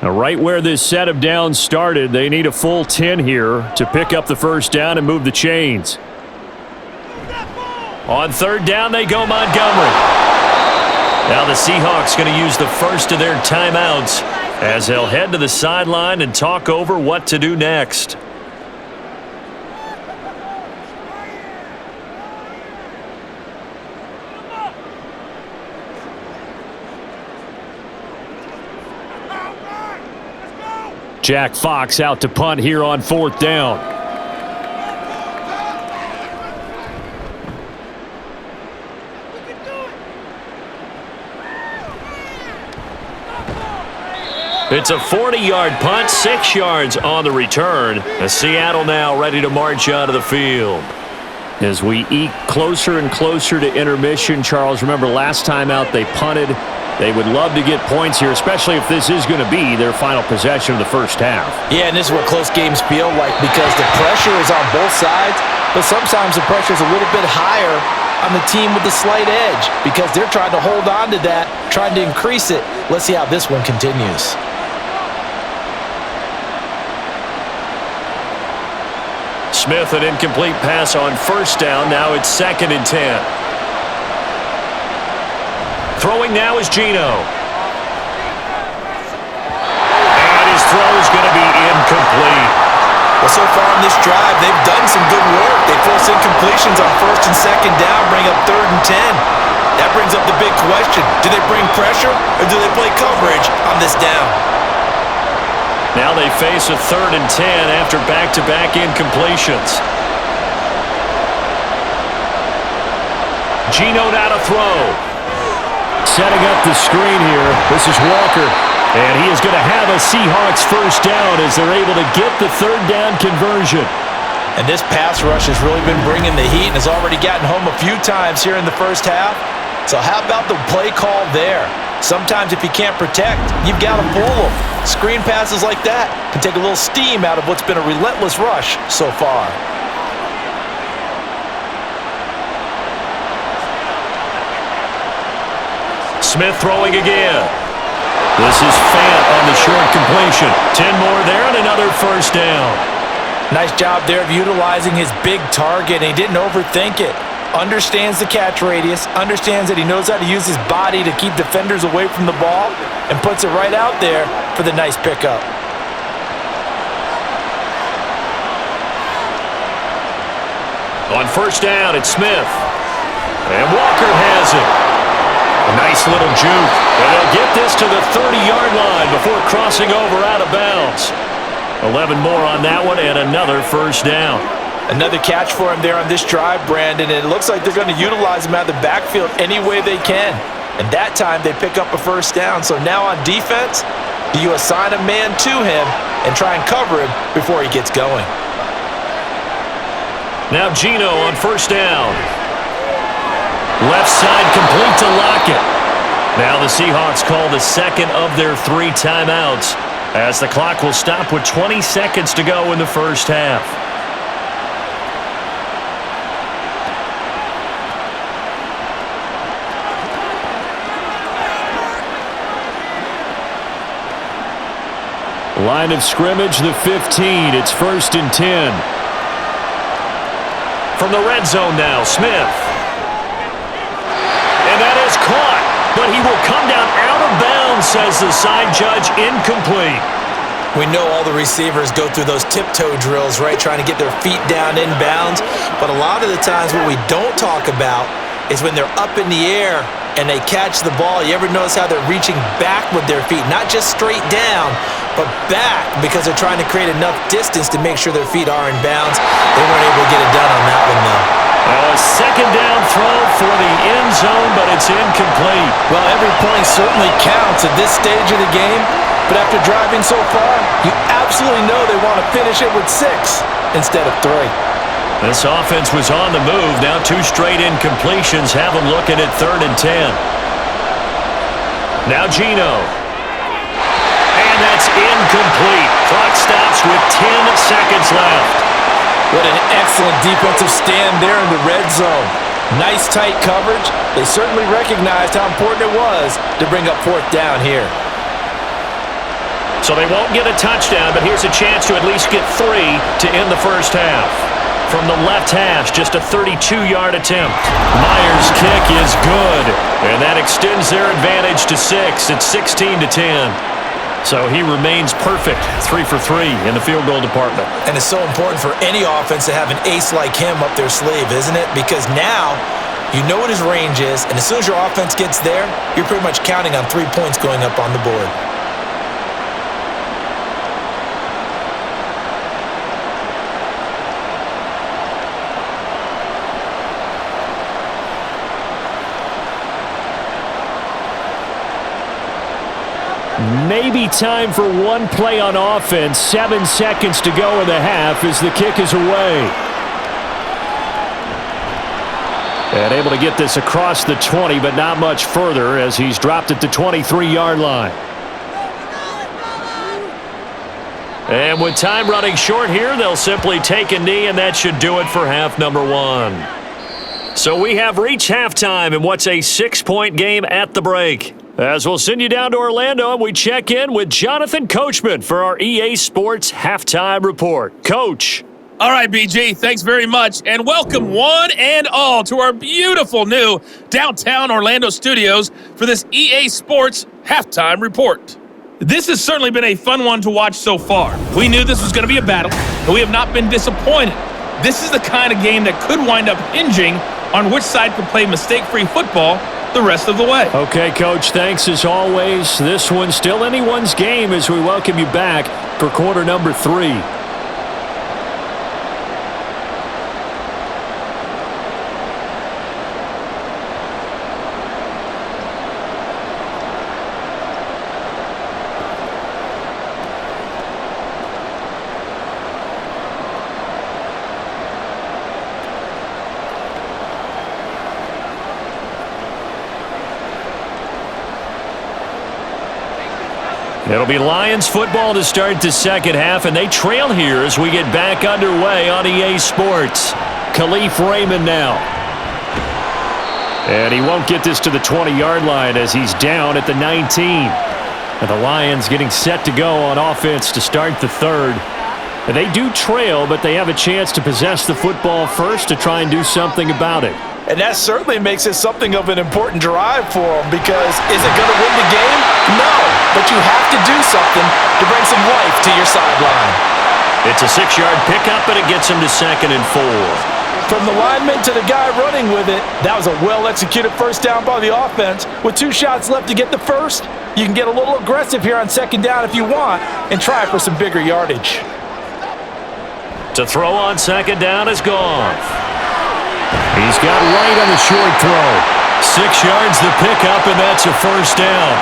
S6: Now, right where this set of downs started, they need a full 10 here to pick up the first down and move the chains.
S2: On 3rd down, they go Montgomery. Now the Seahawks going to use the first of their timeouts as they'll head to the sideline and talk over what to do next.
S6: Jack Fox out to punt here on 4th down.
S2: It's a 40-yard punt, 6 yards on the return. As Seattle now ready to march out of the field.
S6: As we eke closer and closer to intermission, Charles, remember last time out they punted. They would love to get points here, especially if this is going to be their final possession of the first half.
S3: Yeah, and this is what close games feel like because the pressure is on both sides, but sometimes the pressure is a little bit higher on the team with the slight edge because they're trying to hold on to that, trying to increase it. Let's see how this one continues.
S2: Smith, an incomplete pass on 1st down. Now it's 2nd and 10. Throwing now is Geno. And his throw is going to be incomplete.
S4: Well, so far on this drive, they've done some good work. They force incompletions on 1st and 2nd down, bring up 3rd and 10. That brings up the big question. Do they bring pressure or do they play coverage on this down?
S2: Now they face a 3rd and 10 after back-to-back incompletions. Geno now to throw.
S6: Setting up the screen here. This is Walker. And he is going to have a Seahawks first down as they're able to get the 3rd down conversion.
S3: And this pass rush has really been bringing the heat and has already gotten home a few times here in the first half. So how about the play call there? Sometimes if you can't protect, you've got to fool them. Screen passes like that can take a little steam out of what's been a relentless rush so far.
S2: Smith throwing again. This is Fant on the short completion. 10 more there and another first down.
S3: Nice job there of utilizing his big target, and he didn't overthink it. Understands the catch radius, understands that he knows how to use his body to keep defenders away from the ball, and puts it right out there for the nice pickup.
S2: On 1st down, it's Smith. And Walker has it. A nice little juke. And they'll get this to the 30-yard line before crossing over out of bounds. 11 more on that one and another first down.
S3: Another catch for him there on this drive, Brandon, and it looks like they're going to utilize him out of the backfield any way they can. And that time they pick up a first down. So now on defense, do you assign a man to him and try and cover him before he gets going?
S2: Now Geno on 1st down. Left side complete to Lockett. Now the Seahawks call the second of their 3 timeouts as the clock will stop with 20 seconds to go in the first half. Line of scrimmage, the 15. It's 1st and 10. From the red zone now, Smith. And that is caught, but he will come down out of bounds, says the side judge, incomplete.
S4: We know all the receivers go through those tiptoe drills, right, trying to get their feet down inbounds. But a lot of the times what we don't talk about is when they're up in the air and they catch the ball. You ever notice how they're reaching back with their feet, not just straight down, but back, because they're trying to create enough distance to make sure their feet are in bounds. They weren't able to get it done on that one, though.
S2: A second down throw for the end zone, but it's incomplete.
S3: Well, every point certainly counts at this stage of the game, but after driving so far, you absolutely know they want to finish it with 6 instead of 3.
S2: This offense was on the move. Now 2 straight incompletions have them looking at 3rd and 10. Now Geno. And that's incomplete. Clock stops with 10 seconds left.
S3: What an excellent defensive stand there in the red zone. Nice tight coverage. They certainly recognized how important it was to bring up 4th down here.
S2: So they won't get a touchdown, but here's a chance to at least get 3 to end the first half. From the left hash, just a 32-yard attempt. Myers' kick is good, and that extends their advantage to 6. It's 16 to 10. So he remains perfect, 3 for 3 in the field goal department.
S4: And it's so important for any offense to have an ace like him up their sleeve, isn't it? Because now you know what his range is, and as soon as your offense gets there, you're pretty much counting on 3 points going up on the board.
S2: Maybe time for one play on offense. 7 seconds to go in the half as the kick is away. And able to get this across the 20, but not much further as he's dropped at the 23-yard line. And with time running short here, they'll simply take a knee, and that should do it for half number 1. So we have reached halftime in what's a 6-point game at the break. As we'll send you down to Orlando, and we check in with Jonathan Coachman for our EA Sports Halftime Report. Coach.
S7: All right, BG, thanks very much, and welcome one and all to our beautiful new downtown Orlando studios for this EA Sports Halftime Report. This has certainly been a fun one to watch so far. We knew this was going to be a battle, and we have not been disappointed. This is the kind of game that could wind up hinging on which side can play mistake-free football the rest of the way.
S2: Okay, Coach, thanks as always. This one's still anyone's game as we welcome you back for quarter number 3. It'll be Lions football to start the second half, and they trail here as we get back underway on EA Sports. Khalif Raymond now. And he won't get this to the 20-yard line as he's down at the 19. And the Lions getting set to go on offense to start the third. And they do trail, but they have a chance to possess the football first to try and do something about it.
S3: And that certainly makes it something of an important drive for them, because is it going to win the game? No, but you have to do something to bring some life to your sideline.
S2: It's a 6-yard pickup, and it gets him to 2nd and 4.
S3: From the lineman to the guy running with it, that was a well-executed first down by the offense. With 2 shots left to get the first, you can get a little aggressive here on 2nd down if you want and try for some bigger yardage.
S2: To throw on 2nd down is Goff. He's got right on the short throw. 6 yards the pickup, and that's a first down.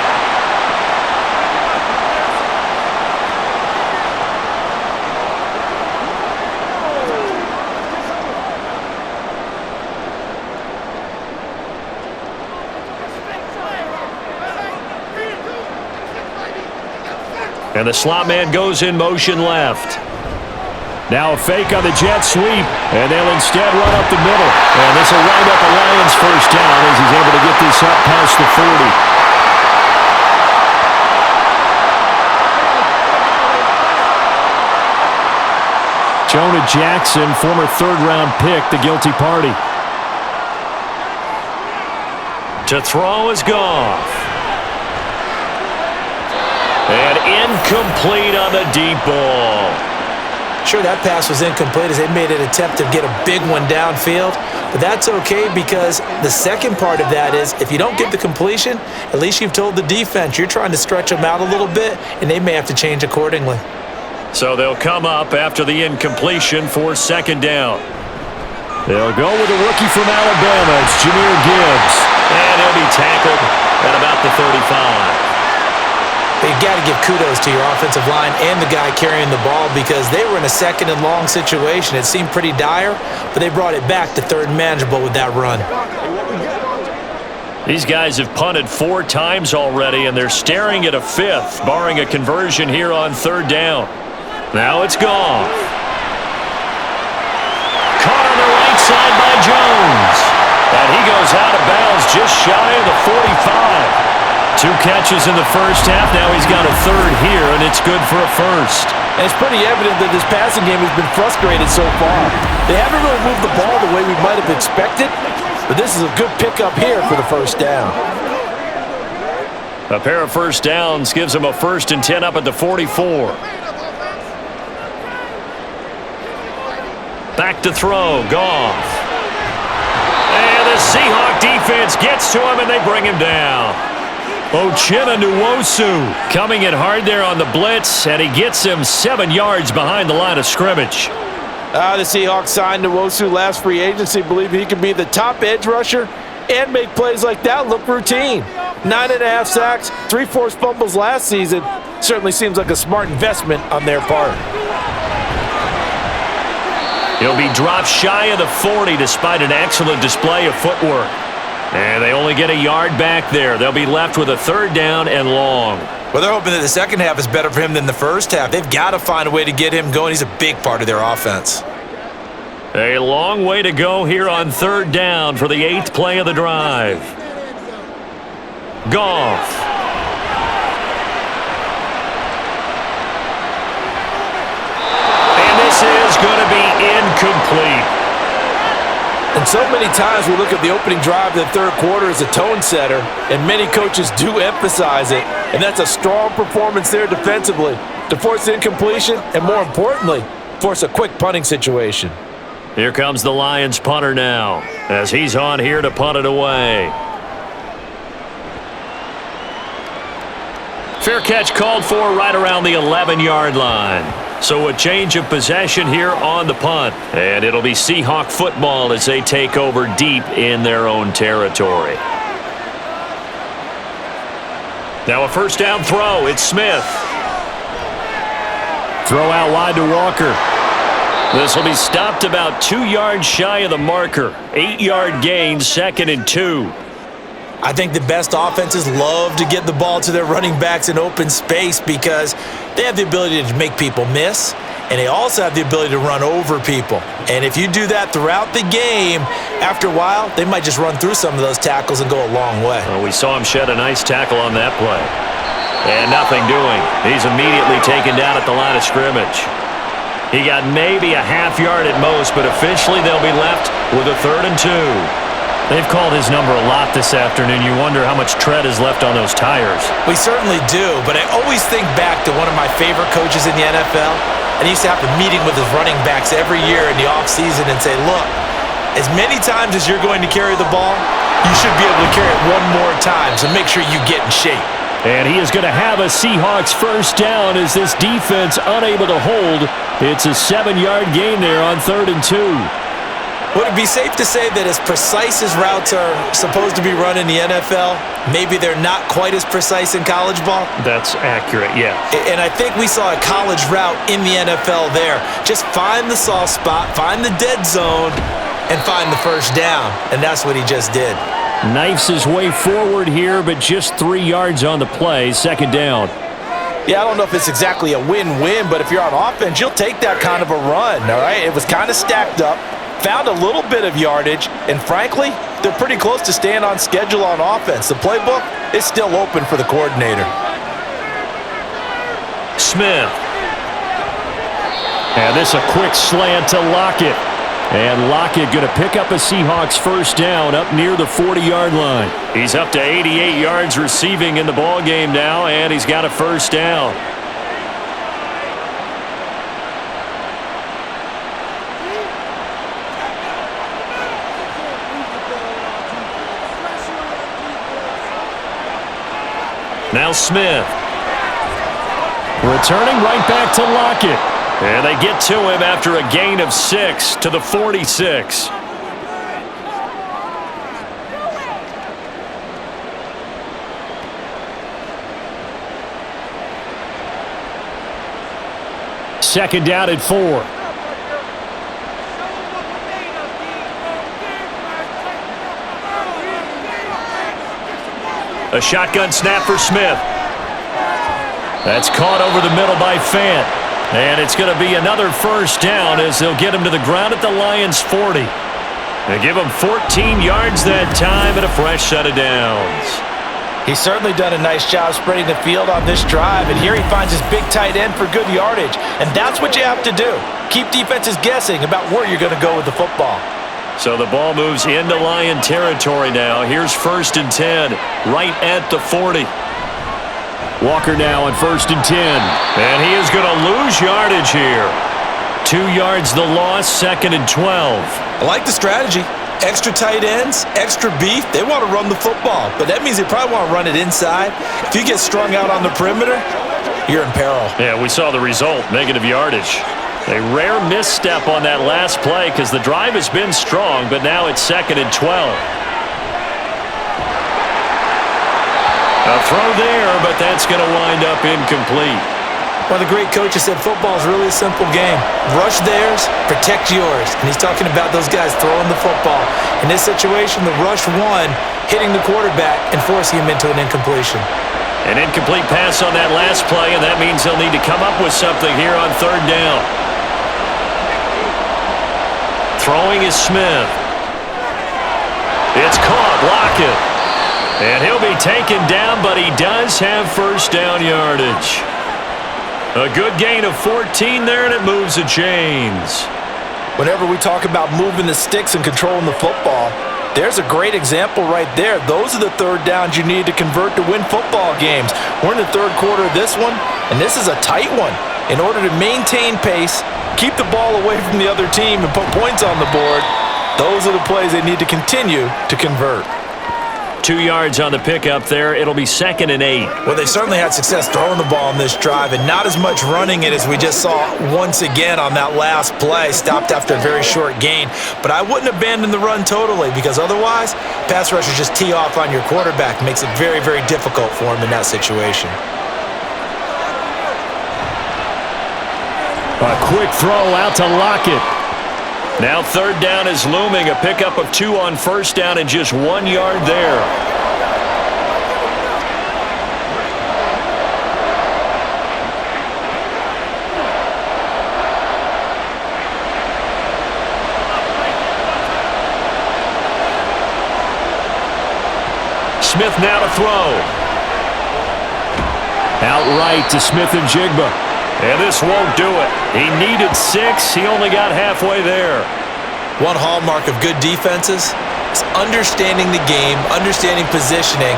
S2: And the slot man goes in motion left. Now a fake on the jet sweep, and they'll instead run up the middle. And this will wind up a Lions first down as he's able to get this up past the 40. Jonah Jackson, former third-round pick, the guilty party. To throw is Goff. And incomplete on the deep ball.
S4: Sure, that pass was incomplete as they made an attempt to get a big one downfield. But that's okay because the second part of that is if you don't get the completion, at least you've told the defense you're trying to stretch them out a little bit, and they may have to change accordingly.
S2: So they'll come up after the incompletion for second down. They'll go with a rookie from Alabama. It's Jahmyr Gibbs. And he'll be tackled at about the 35.
S4: You've got to give kudos to your offensive line and the guy carrying the ball because they were in a second and long situation. It seemed pretty dire, but they brought it back to third and manageable with that run.
S2: These guys have punted 4 times already, and they're staring at a 5th, barring a conversion here on third down. Now it's Goff. Caught on the right side by Jones. And he goes out of bounds just shy of the 45. 2 catches in the first half. Now he's got a third here, and it's good for a first.
S3: And it's pretty evident that this passing game has been frustrated so far. They haven't really moved the ball the way we might have expected, but this is a good pickup here for the first down.
S2: A pair of first downs gives them a 1st and 10 up at the 44. Back to throw, Goff. And the Seahawk defense gets to him, and they bring him down. Uchenna Nwosu coming in hard there on the blitz, and he gets him 7 yards behind the line of scrimmage.
S3: The Seahawks signed Nwosu last free agency, believing he could be the top edge rusher and make plays like that look routine. 9.5 sacks, 3 forced fumbles last season. Certainly seems like a smart investment on their part.
S2: He'll be dropped shy of the 40 despite an excellent display of footwork. And they only get a yard back there. They'll be left with a third down and long.
S4: Well, they're hoping that the second half is better for him than the first half. They've got to find a way to get him going. He's a big part of their offense.
S2: A long way to go here on third down for the 8th play of the drive. Goff. And this is going to be incomplete.
S3: And so many times we look at the opening drive of the third quarter as a tone setter, and many coaches do emphasize it. And that's a strong performance there defensively to force incompletion and, more importantly, force a quick punting situation.
S2: Here comes the Lions punter now as he's on here to punt it away. Fair catch called for right around the 11-yard line. So a change of possession here on the punt. And it'll be Seahawk football as they take over deep in their own territory. Now a first down throw. It's Smith. Throw out wide to Walker. This will be stopped about 2 yards shy of the marker. 8-yard gain, 2nd and 2.
S4: I think the best offenses love to get the ball to their running backs in open space because they have the ability to make people miss, and they also have the ability to run over people. And if you do that throughout the game, after a while, they might just run through some of those tackles and go a long way.
S2: Well, we saw him shed a nice tackle on that play. And nothing doing. He's immediately taken down at the line of scrimmage. He got maybe a half yard at most, but officially they'll be left with a 3rd and 2. They've called his number a lot this afternoon. You wonder how much tread is left on those tires.
S4: We certainly do, but I always think back to one of my favorite coaches in the NFL, and he used to have a meeting with his running backs every year in the offseason and say, look, as many times as you're going to carry the ball, you should be able to carry it one more time, so make sure you get in shape.
S2: And he is going to have a Seahawks first down as this defense unable to hold. It's a 7-yard gain there on 3rd and 2.
S4: Would it be safe to say that as precise as routes are supposed to be run in the NFL, maybe they're not quite as precise in college ball?
S2: That's accurate, yeah.
S4: And I think we saw a college route in the NFL there. Just find the soft spot, find the dead zone, and find the first down. And that's what he just did.
S2: Knifes his way forward here, but just 3 yards on the play. 2nd down.
S3: Yeah, I don't know if it's exactly a win-win, but if you're on offense, you'll take that kind of a run, all right? It was kind of stacked up, found a little bit of yardage, and frankly, they're pretty close to staying on schedule on offense. The playbook is still open for the coordinator.
S2: Smith. And this a quick slant to Lockett. And Lockett going to pick up a Seahawks first down up near the 40-yard line. He's up to 88 yards receiving in the ball game now, and he's got a first down. Now Smith. Returning right back to Lockett. And they get to him after a gain of 6 to the 46. Second down at 4. A shotgun snap for Smith. That's caught over the middle by Fant. And it's going to be another first down as they'll get him to the ground at the Lions' 40. They give him 14 yards that time and a fresh set of downs.
S3: He's certainly done a nice job spreading the field on this drive, and here he finds his big tight end for good yardage. And that's what you have to do. Keep defenses guessing about where you're going to go with the football.
S2: So the ball moves into Lion territory now. Here's 1st and 10, right at the 40. Walker now on 1st and 10. And he is going to lose yardage here. 2 yards the loss, 2nd and 12.
S4: I like the strategy. Extra tight ends, extra beef. They want to run the football, but that means they probably want to run it inside. If you get strung out on the perimeter, you're in peril.
S2: Yeah, we saw the result, negative yardage. A rare misstep on that last play because the drive has been strong, but now it's 2nd and 12. A throw there, but that's going to wind up incomplete.
S4: One of the great coaches said football is really a simple game. Rush theirs, protect yours. And he's talking about those guys throwing the football. In this situation, the rush won, hitting the quarterback and forcing him into an incompletion.
S2: An incomplete pass on that last play, and that means they'll need to come up with something here on 3rd down. Throwing is Smith. It's caught, Lockett. And he'll be taken down, but he does have first down yardage. A good gain of 14 there, and it moves the chains.
S3: Whenever we talk about moving the sticks and controlling the football, there's a great example right there. Those are the 3rd downs you need to convert to win football games. We're in the 3rd quarter of this one, and this is a tight one. In order to maintain pace, keep the ball away from the other team, and put points on the board, those are the plays they need to continue to convert.
S2: 2 yards on the pickup there. It'll be 2nd and 8.
S4: Well, they certainly had success throwing the ball in this drive and not as much running it as we just saw once again on that last play. Stopped after a very short gain. But I wouldn't abandon the run totally because otherwise, pass rushers just tee off on your quarterback. Makes it very, very difficult for him in that situation.
S2: A quick throw out to Lockett. Now 3rd down is looming. A pickup of 2 on 1st down and just 1 yard there. Smith now to throw. Outright to Smith and Jigba. And this won't do it. He needed 6. He only got halfway there.
S4: One hallmark of good defenses is understanding the game, understanding positioning,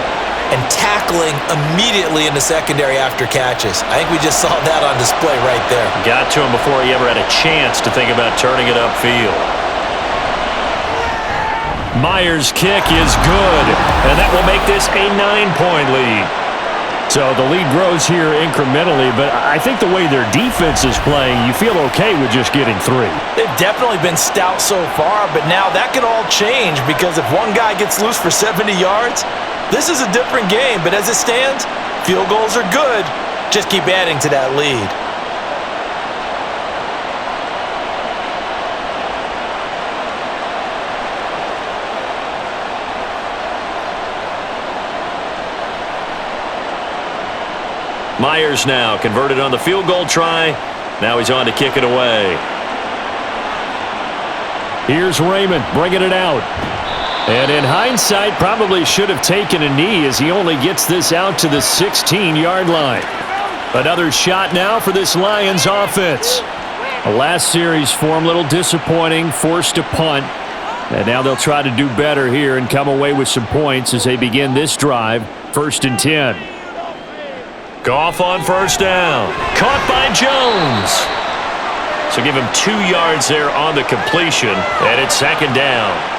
S4: and tackling immediately in the secondary after catches. I think we just saw that on display right there.
S2: Got to him before he ever had a chance to think about turning it upfield. Myers' kick is good, and that will make this a 9-point lead. So the lead grows here incrementally, but I think the way their defense is playing, you feel okay with just getting 3.
S3: They've definitely been stout so far, but now that could all change because if one guy gets loose for 70 yards, this is a different game. But as it stands, field goals are good. Just keep adding to that lead.
S2: Myers now converted on the field goal try. Now he's on to kick it away. Here's Raymond bringing it out. And in hindsight, probably should have taken a knee as he only gets this out to the 16-yard line. Another shot now for this Lions offense. The last series for him, a little disappointing, forced to punt. And now they'll try to do better here and come away with some points as they begin this drive, 1st and 10. Goff on first down. Caught by Jones. So give him 2 yards there on the completion, and it's 2nd down.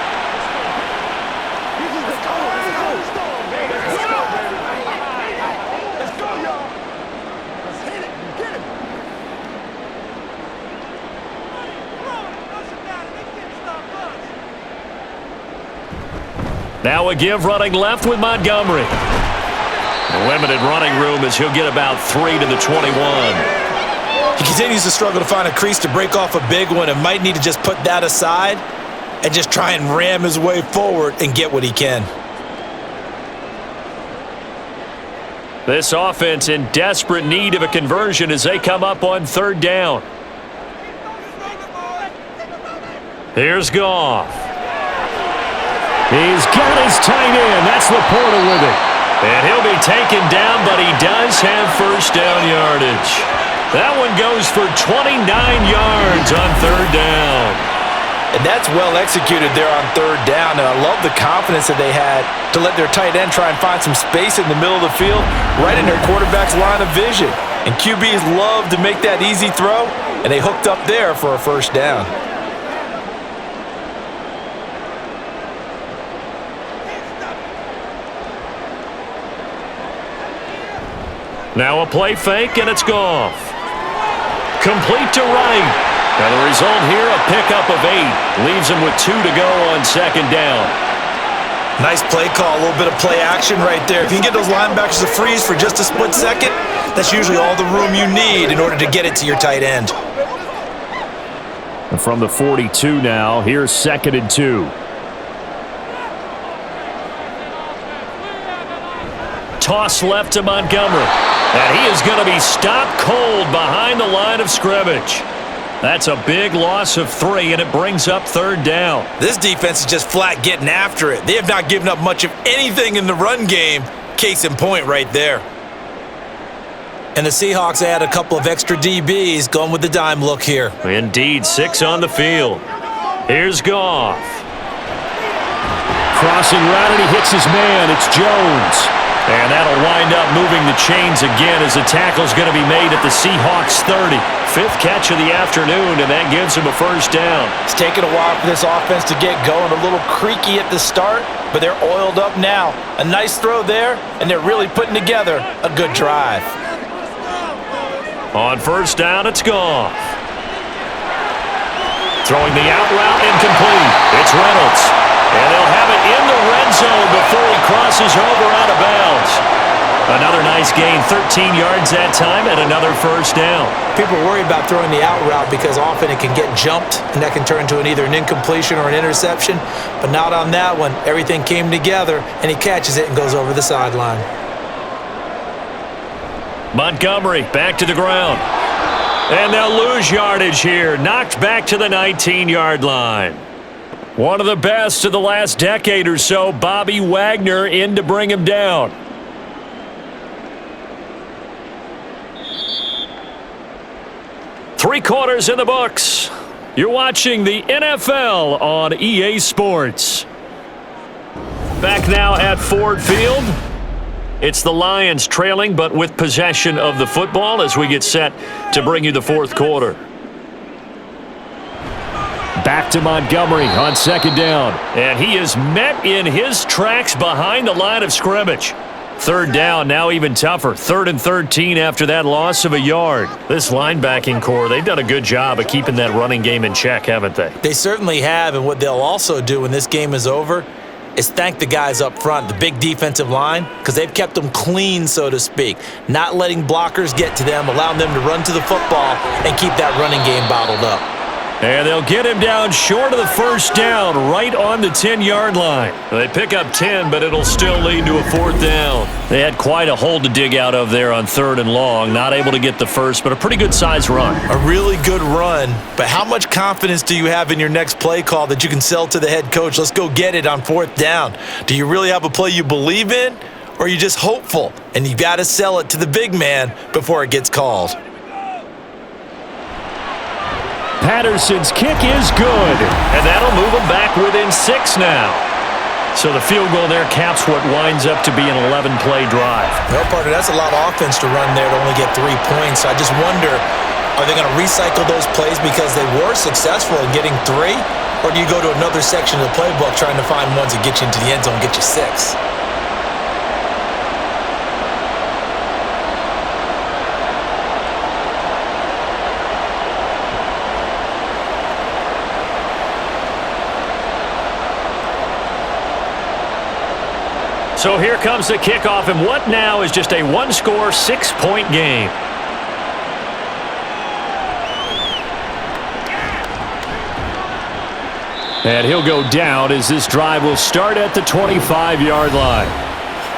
S2: Now a give running left with Montgomery. Limited running room as he'll get about 3 to the 21.
S4: He continues to struggle to find a crease to break off a big one and might need to just put that aside and just try and ram his way forward and get what he can.
S2: This offense in desperate need of a conversion as they come up on 3rd down. Here's Goff. He's got his tight end. That's Laporta with it. And he'll be taken down, but he does have first down yardage. That one goes for 29 yards on 3rd down.
S4: And that's well executed there on 3rd down. And I love the confidence that they had to let their tight end try and find some space in the middle of the field, right in their quarterback's line of vision. And QBs love to make that easy throw, and they hooked up there for a first down.
S2: Now a play fake, and it's Goff. Complete to Wright. And the result here, a pickup of 8. Leaves him with 2 to go on 2nd down.
S4: Nice play call, a little bit of play action right there. If you can get those linebackers to freeze for just a split second, that's usually all the room you need in order to get it to your tight end.
S6: And from the 42 now, here's 2nd and 2. Toss left to Montgomery. And he is going to be stopped cold behind the line of scrimmage. That's a big loss of 3, and it brings up 3rd down.
S4: This defense is just flat getting after it. They have not given up much of anything in the run game. Case in point right there. And the Seahawks add a couple of extra DBs going with the dime look here.
S2: Indeed, 6 on the field. Here's Goff.
S6: Crossing route, and he hits his man. It's Jones.
S2: And that'll wind up moving the chains again as the tackle's going to be made at the Seahawks 30. 5th catch of the afternoon, and that gives him a first down.
S4: It's taken a while for this offense to get going. A little creaky at the start, but they're oiled up now. A nice throw there, and they're really putting together a good drive.
S2: On first down, it's Goff. Throwing the out route incomplete. It's Reynolds. And they'll have it in the red zone before he crosses over out of bounds. Another nice gain, 13 yards that time, and another first down.
S4: People worry about throwing the out route because often it can get jumped, and that can turn into either an incompletion or an interception. But not on that one. Everything came together, and he catches it and goes over the sideline.
S2: Montgomery back to the ground. And they'll lose yardage here. Knocked back to the 19-yard line. One of the best of the last decade or so, Bobby Wagner in to bring him down. Three quarters in the books. You're watching the NFL on EA Sports. Back now at Ford Field. It's the Lions trailing, but with possession of the football as we get set to bring you the 4th quarter.
S6: Back to Montgomery on 2nd down.
S2: And he is met in his tracks behind the line of scrimmage. 3rd down, now even tougher. 3rd and 13 after that loss of a yard. This linebacking core, they've done a good job of keeping that running game in check, haven't they?
S4: They certainly have, and what they'll also do when this game is over is thank the guys up front, the big defensive line, because they've kept them clean, so to speak. Not letting blockers get to them, allowing them to run to the football and keep that running game bottled up.
S2: And they'll get him down short of the first down, right on the 10-yard line. They pick up 10, but it'll still lead to a 4th down. They had quite a hole to dig out of there on 3rd and long. Not able to get the first, but a pretty good-sized run.
S4: A really good run, but how much confidence do you have in your next play call that you can sell to the head coach? Let's go get it on 4th down. Do you really have a play you believe in, or are you just hopeful, and you got to sell it to the big man before it gets called?
S2: Patterson's kick is good, and that'll move them back within 6 now. So the field goal there caps what winds up to be an 11-play drive.
S4: Well, partner, that's a lot of offense to run there to only get 3 points. I just wonder, are they going to recycle those plays because they were successful in getting 3? Or do you go to another section of the playbook trying to find ones that get you into the end zone and get you 6?
S2: So here comes the kickoff, and what now is just a 1-score, 6-point game. And he'll go down as this drive will start at the 25-yard line.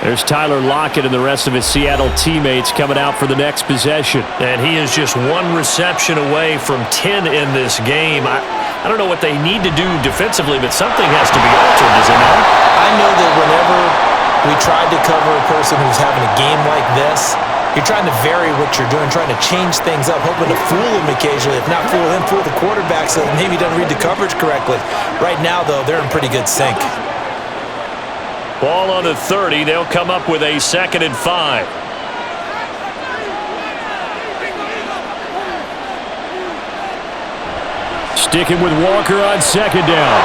S2: There's Tyler Lockett and the rest of his Seattle teammates coming out for the next possession. And he is just 1 reception away from 10 in this game. I don't know what they need to do defensively, but something has to be altered, does it not?
S4: I know that whenever we tried to cover a person who's having a game like this, you're trying to vary what you're doing, trying to change things up, hoping to fool him occasionally. If not fool him, fool the quarterback so that maybe he doesn't read the coverage correctly. Right now, though, they're in pretty good sync.
S2: Ball on the 30. They'll come up with a 2nd and 5. Sticking with Walker on 2nd down.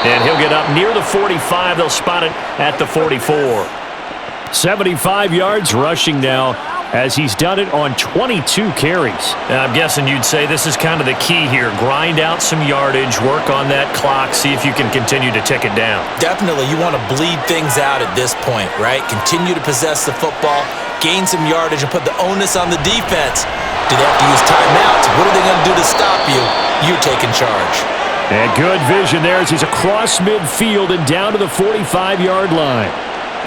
S2: And he'll get up near the 45. They'll spot it at the 44. 75 yards rushing now as he's done it on 22 carries. And I'm guessing you'd say this is kind of the key here. Grind out some yardage, work on that clock, see if you can continue to tick it down.
S4: Definitely. You want to bleed things out at this point, right? Continue to possess the football, gain some yardage, and put the onus on the defense. Do they have to use timeouts? What are they going to do to stop you? You're taking charge.
S2: And good vision there as he's across midfield and down to the 45-yard line.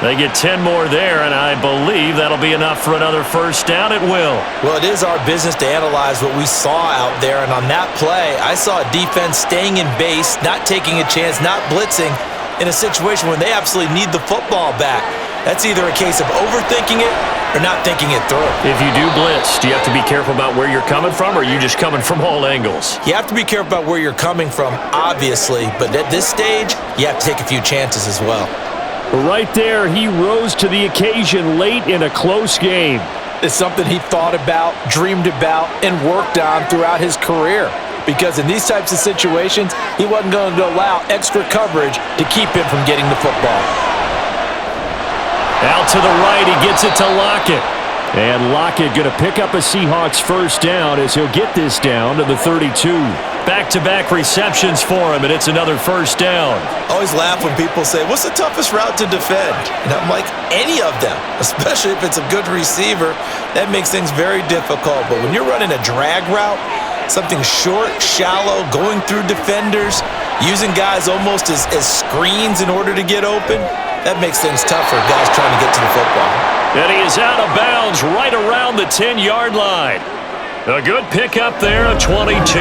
S2: They get 10 more there, and I believe that'll be enough for another 1st down at will.
S4: Well, it is our business to analyze what we saw out there, and on that play, I saw a defense staying in base, not taking a chance, not blitzing in a situation when they absolutely need the football back. That's either a case of overthinking it or not thinking it through.
S2: If you do blitz, do you have to be careful about where you're coming from, or are you just coming from all angles?
S4: You have to be careful about where you're coming from, obviously, but at this stage, you have to take a few chances as well.
S2: Right there, he rose to the occasion late in a close game.
S3: It's something he thought about, dreamed about, and worked on throughout his career. Because in these types of situations, he wasn't going to allow extra coverage to keep him from getting the football.
S2: Out to the right, he gets it to Lockett. And Lockett going to pick up a Seahawks 1st down as he'll get this down to the 32. Back-to-back receptions for him, and it's another 1st down.
S4: I always laugh when people say, what's the toughest route to defend? And I'm like, any of them, especially if it's a good receiver. That makes things very difficult. But when you're running a drag route, something short, shallow, going through defenders, using guys almost as screens in order to get open, that makes things tough for guys trying to get to the football.
S2: And he is out of bounds right around the 10-yard line. A good pickup there, a 22.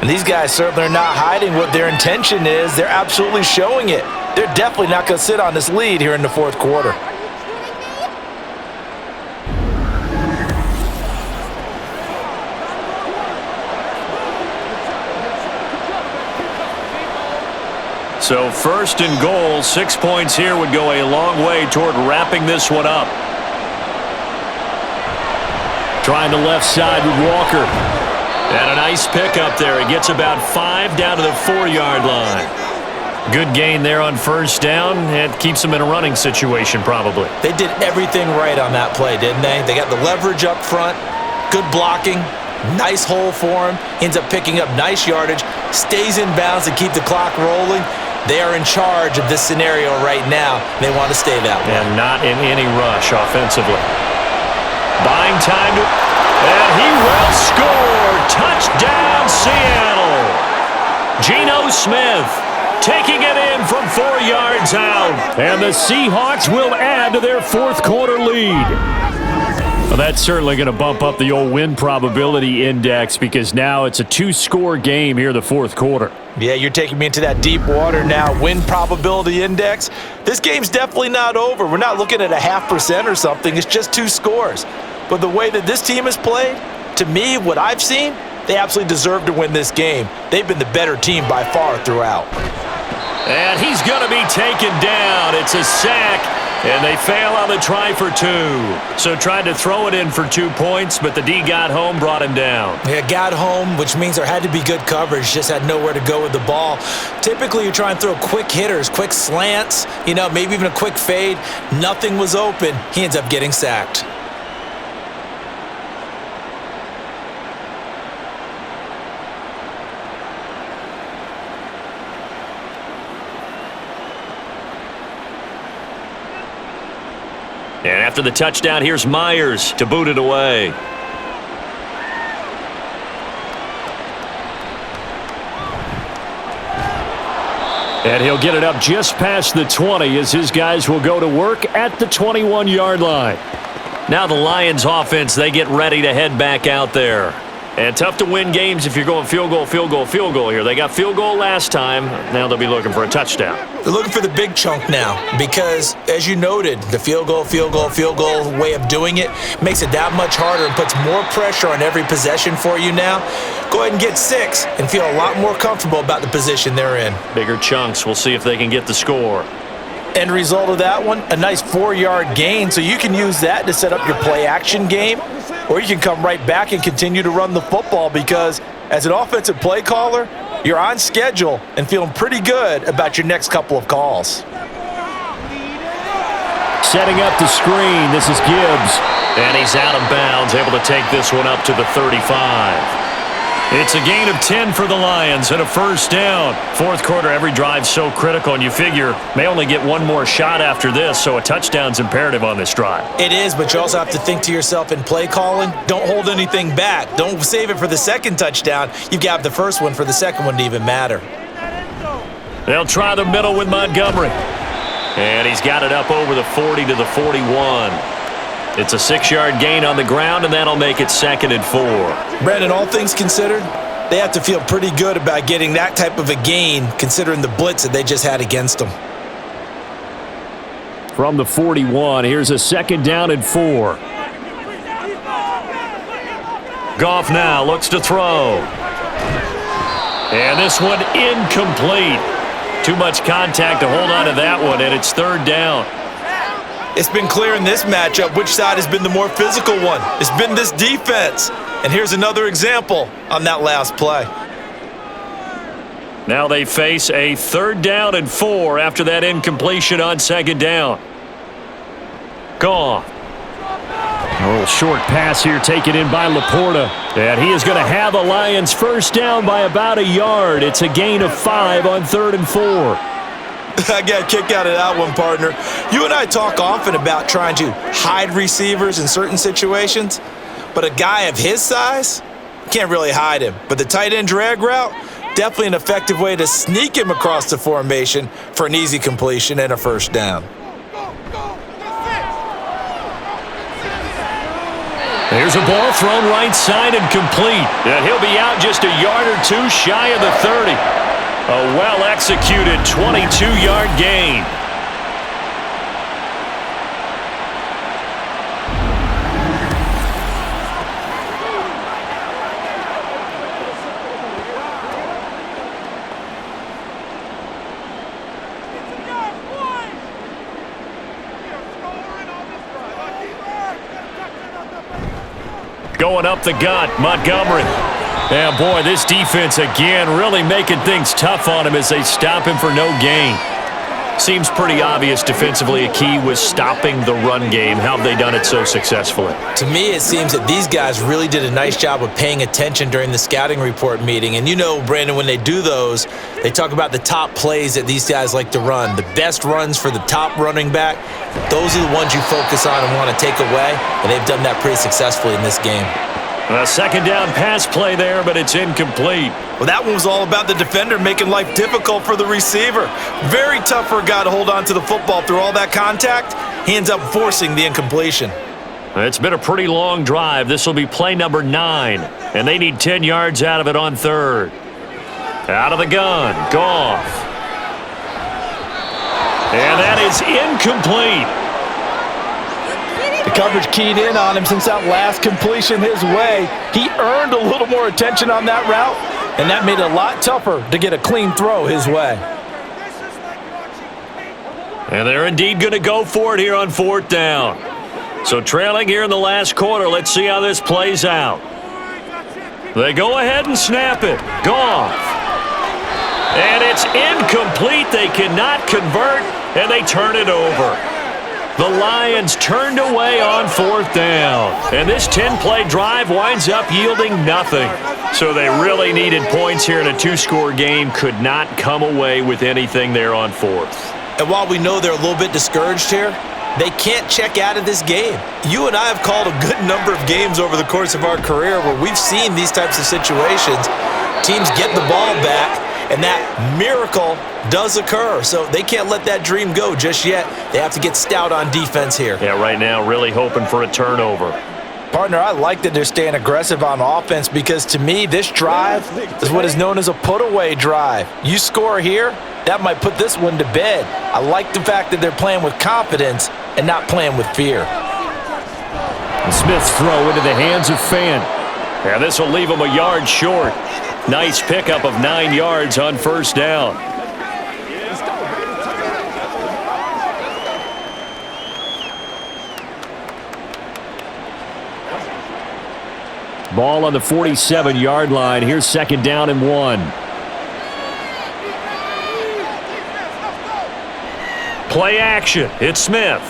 S3: And these guys certainly are not hiding what their intention is. They're absolutely showing it. They're definitely not going to sit on this lead here in the 4th quarter.
S2: So 1st and goal, 6 points here would go a long way toward wrapping this one up. Trying the left side with Walker. And a nice pickup there. He gets about 5 down to the 4-yard line. Good gain there on 1st down. And keeps him in a running situation probably.
S4: They did everything right on that play, didn't they? They got the leverage up front, good blocking, nice hole for him. He ends up picking up nice yardage, stays in bounds to keep the clock rolling. They are in charge of this scenario right now. They want to stay that way.
S2: And not in any rush offensively. Buying time to... And he will score. Touchdown, Seattle. Geno Smith taking it in from 4 yards out. And the Seahawks will add to their fourth quarter lead. Well, that's certainly going to bump up the old win probability index because now it's a 2-score game here in the fourth quarter.
S4: Yeah, you're taking me into that deep water now. Win probability index. This game's definitely not over. We're not looking at a 0.5% or something. It's just 2 scores. But the way that this team has played, to me, what I've seen, they absolutely deserve to win this game. They've been the better team by far throughout.
S2: And he's going to be taken down. It's a sack, and they fail on the try for 2. So tried to throw it in for 2 points, but the D got home, brought him down.
S4: Yeah, got home, which means there had to be good coverage, just had nowhere to go with the ball. Typically, you try and throw quick hitters, quick slants, maybe even a quick fade. Nothing was open. He ends up getting sacked.
S2: And after the touchdown, here's Myers to boot it away. And he'll get it up just past the 20 as his guys will go to work at the 21-yard line. Now the Lions offense, they get ready to head back out there. And tough to win games if you're going field goal, field goal, field goal here. They got field goal last time. Now they'll be looking for a touchdown.
S4: They're looking for the big chunk now because, as you noted, the field goal way of doing it makes it that much harder and puts more pressure on every possession for you now. Go ahead and get 6 and feel a lot more comfortable about the position they're in.
S2: Bigger chunks. We'll see if they can get the score.
S4: End result of that one, a nice 4-yard gain, so you can use that to set up your play-action game, or you can come right back and continue to run the football because as an offensive play caller, you're on schedule and feeling pretty good about your next couple of calls.
S2: Setting up the screen, this is Gibbs, and he's out of bounds, able to take this one up to the 35. It's a gain of 10 for the Lions and a first down. Fourth quarter, every drive's so critical, and you figure may only get one more shot after this, so a touchdown's imperative on this drive.
S4: It is, but you also have to think to yourself in play calling, don't hold anything back. Don't save it for the second touchdown. You've got the first one for the second one to even matter.
S2: They'll try the middle with Montgomery. And he's got it up over the 40 to the 41. It's a 6-yard gain on the ground, and that'll make it 2nd and 4.
S4: Brandon, all things considered, they have to feel pretty good about getting that type of a gain considering the blitz that they just had against them.
S2: From the 41, here's a 2nd down and 4. Goff now looks to throw. And this one incomplete. Too much contact to hold on to that one, and it's 3rd down.
S4: It's been clear in this matchup which side has been the more physical one. It's been this defense. And here's another example on that last play.
S2: Now they face a 3rd down and 4 after that incompletion on 2nd down. Goff. A little short pass here taken in by Laporta. And he is going to have the Lions first down by about a yard. It's a gain of 5 on 3rd and 4.
S4: I got a kick out of that one, partner. You and I talk often about trying to hide receivers in certain situations, but a guy of his size, can't really hide him. But the tight end drag route, definitely an effective way to sneak him across the formation for an easy completion and a first down.
S2: There's a ball thrown right side and complete. And he'll be out just a yard or 2 shy of the 30. A well-executed 22-yard gain. Going up the gut, Montgomery. Yeah, boy, this defense again really making things tough on him as they stop him for no gain. Seems pretty obvious defensively a key was stopping the run game. How have they done it so successfully?
S4: To me, it seems that these guys really did a nice job of paying attention during the scouting report meeting. And you know, Brandon, when they do those, they talk about the top plays that these guys like to run. The best runs for the top running back, those are the ones you focus on and want to take away. And they've done that pretty successfully in this game.
S2: A second down pass play there, but it's incomplete.
S4: Well, that one was all about the defender making life difficult for the receiver. Very tough for a guy to hold on to the football through all that contact. He ends up forcing the incompletion.
S2: It's been a pretty long drive. This will be play number 9, and they need 10 yards out of it on third. Out of the gun, Goff. And that is incomplete.
S3: The coverage keyed in on him since that last completion his way. He earned a little more attention on that route, and that made it a lot tougher to get a clean throw his way.
S2: And they're indeed going to go for it here on 4th down. So trailing here in the last quarter, let's see how this plays out. They go ahead and snap it. Goff. And it's incomplete. They cannot convert, and they turn it over. The Lions turned away on 4th down. And this 10-play drive winds up yielding nothing. So they really needed points here in a 2-score game. Could not come away with anything there on 4th.
S4: And while we know they're a little bit discouraged here, they can't check out of this game. You and I have called a good number of games over the course of our career where we've seen these types of situations. Teams get the ball back, and that miracle does occur. So they can't let that dream go just yet. They have to get stout on defense here.
S2: Yeah, right now really hoping for a turnover.
S3: Partner, I like that they're staying aggressive on offense because to me, this drive is what is known as a put-away drive. You score here, that might put this one to bed. I like the fact that they're playing with confidence and not playing with fear.
S2: And Smith's throw into the hands of Fant. Yeah, this will leave him a yard short. Nice pickup of 9 yards on 1st down. Ball on the 47-yard line. Here's 2nd down and 1. Play action. It's Smith.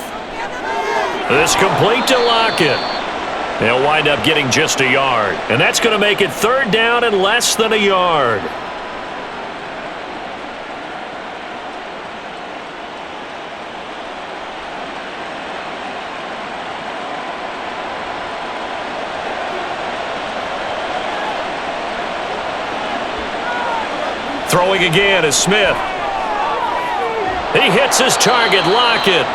S2: This complete to Lockett. They'll wind up getting just a yard. And that's going to make it 3rd down and less than a yard. Throwing again is Smith. He hits his target, Lockett.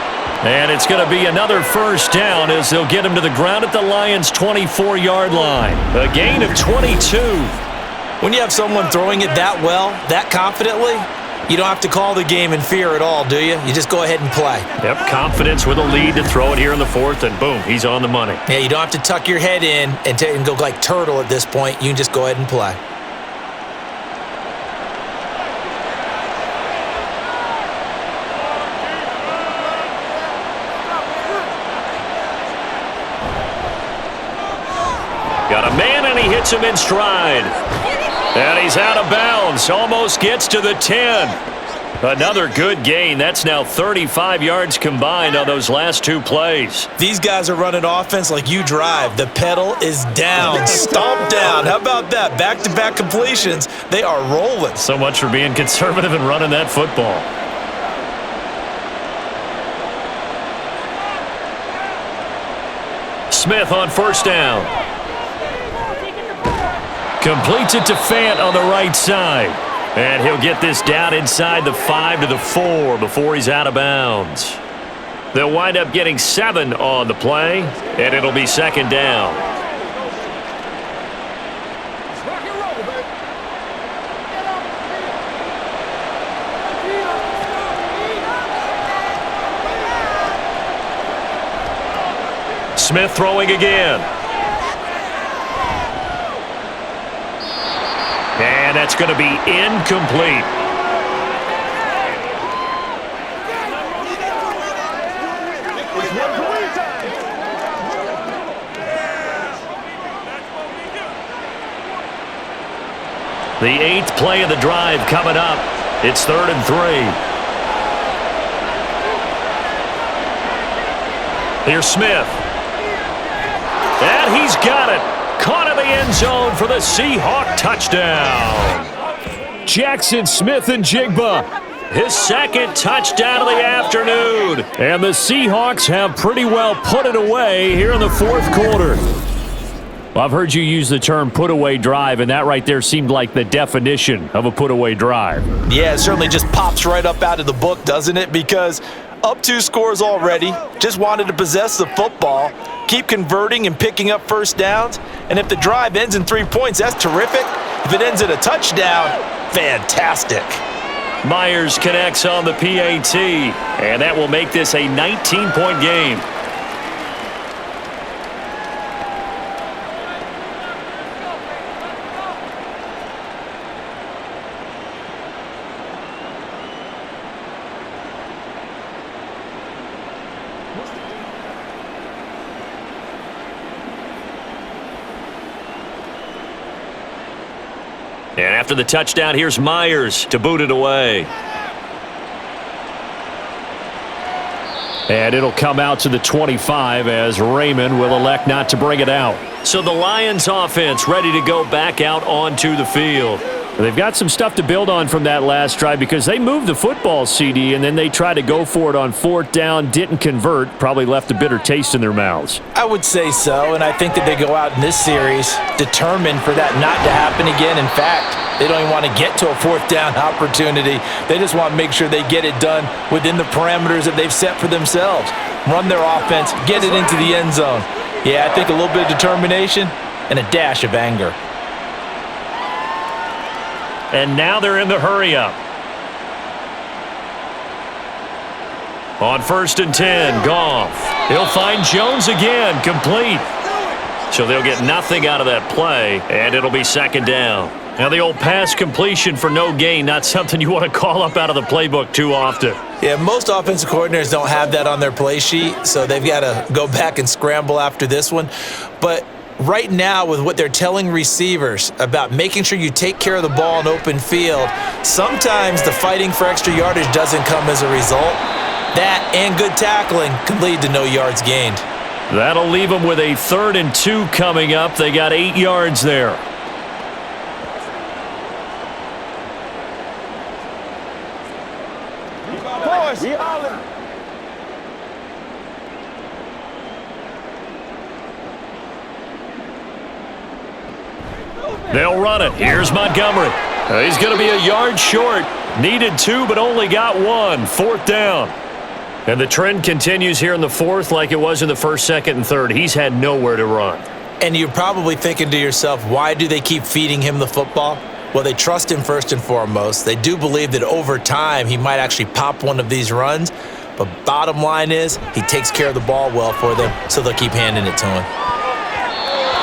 S2: And it's going to be another 1st down as they'll get him to the ground at the Lions' 24-yard line. A gain of 22.
S4: When you have someone throwing it that well, that confidently, you don't have to call the game in fear at all, do you? You just go ahead and play.
S2: Yep, confidence with a lead to throw it here in the 4th, and boom, he's on the money.
S4: Yeah, you don't have to tuck your head in and go like turtle at this point. You can just go ahead and play.
S2: Got a man, and he hits him in stride. And he's out of bounds. Almost gets to the 10. Another good gain. That's now 35 yards combined on those last 2 plays.
S4: These guys are running offense like you drive. The pedal is down. Stomp down. How about that? Back-to-back completions. They are rolling.
S2: So much for being conservative and running that football. Smith on 1st down. Completes it to Fant on the right side. And he'll get this down inside the 5 to the 4 before he's out of bounds. They'll wind up getting 7 on the play, and it'll be 2nd down. Smith throwing again. And that's going to be incomplete. The 8th play of the drive coming up. It's 3rd and 3. Here's Smith. And he's got it. Caught in the end zone for the Seahawk touchdown. Jackson Smith-Njigba. His second touchdown of the afternoon. And the Seahawks have pretty well put it away here in the fourth quarter. Well, I've heard you use the term put-away drive, and that right there seemed like the definition of a put-away drive.
S4: Yeah, it certainly just pops right up out of the book, doesn't it? Because up 2 scores already, just wanted to possess the football, keep converting and picking up first downs. And if the drive ends in 3 points, that's terrific. If it ends in a touchdown, fantastic.
S2: Myers connects on the PAT, and that will make this a 19-point game. And after the touchdown, here's Myers to boot it away. And it'll come out to the 25 as Raymond will elect not to bring it out. So the Lions offense ready to go back out onto the field. They've got some stuff to build on from that last drive because they moved the football, CD, and then they tried to go for it on 4th down, didn't convert, probably left a bitter taste in their mouths.
S4: I would say so, and I think that they go out in this series determined for that not to happen again. In fact, they don't even want to get to a 4th down opportunity. They just want to make sure they get it done within the parameters that they've set for themselves. Run their offense, get it into the end zone. Yeah, I think a little bit of determination and a dash of anger.
S2: And now they're in the hurry-up. On 1st and 10, Goff. He'll find Jones again, complete. So they'll get nothing out of that play, and it'll be 2nd down. Now the old pass completion for no gain, not something you want to call up out of the playbook too often.
S4: Yeah, most offensive coordinators don't have that on their play sheet, so they've got to go back and scramble after this one. But right now, with what they're telling receivers about making sure you take care of the ball in open field, sometimes the fighting for extra yardage doesn't come as a result. That and good tackling can lead to no yards gained.
S2: That'll leave them with a 3rd and 2 coming up. They got 8 yards there. They'll run it. Here's Montgomery. He's going to be a yard short. Needed 2, but only got 1. 4th down. And the trend continues here in the 4th like it was in the 1st, 2nd, and 3rd. He's had nowhere to run.
S4: And you're probably thinking to yourself, why do they keep feeding him the football? Well, they trust him first and foremost. They do believe that over time he might actually pop one of these runs. But bottom line is he takes care of the ball well for them, so they'll keep handing it to him.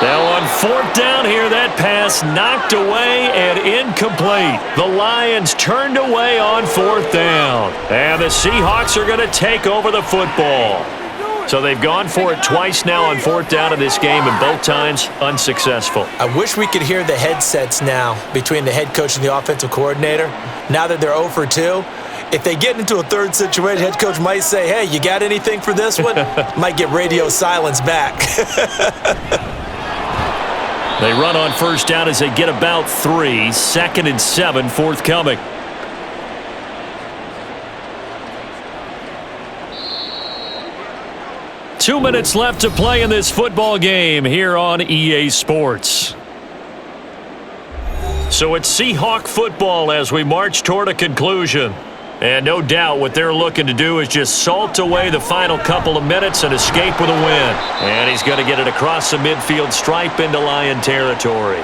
S2: Now on 4th down here, that pass knocked away and incomplete. The Lions turned away on 4th down. And the Seahawks are going to take over the football. So they've gone for it twice now on 4th down in this game, and both times unsuccessful.
S4: I wish we could hear the headsets now between the head coach and the offensive coordinator. Now that they're 0 for 2, if they get into a 3rd situation, head coach might say, hey, you got anything for this one? Might get radio silence back.
S2: They run on 1st down as they get about 3. 2nd and 7 forthcoming. Two minutes left to play in this football game here on EA Sports. So it's Seahawk football as we march toward a conclusion. And no doubt what they're looking to do is just salt away the final couple of minutes and escape with a win. And he's going to get it across the midfield stripe into Lion territory.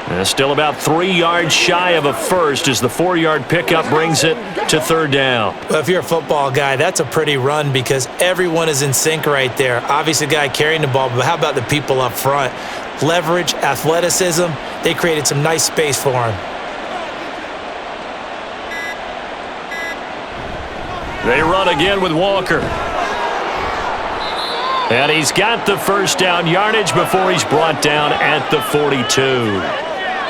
S2: And still about 3 yards shy of a first as the 4-yard pickup brings it to 3rd down.
S4: Well, if you're a football guy, that's a pretty run because everyone is in sync right there. Obviously, the guy carrying the ball, but how about the people up front? Leverage, athleticism, they created some nice space for him.
S2: They run again with Walker. And he's got the 1st down yardage before he's brought down at the 42.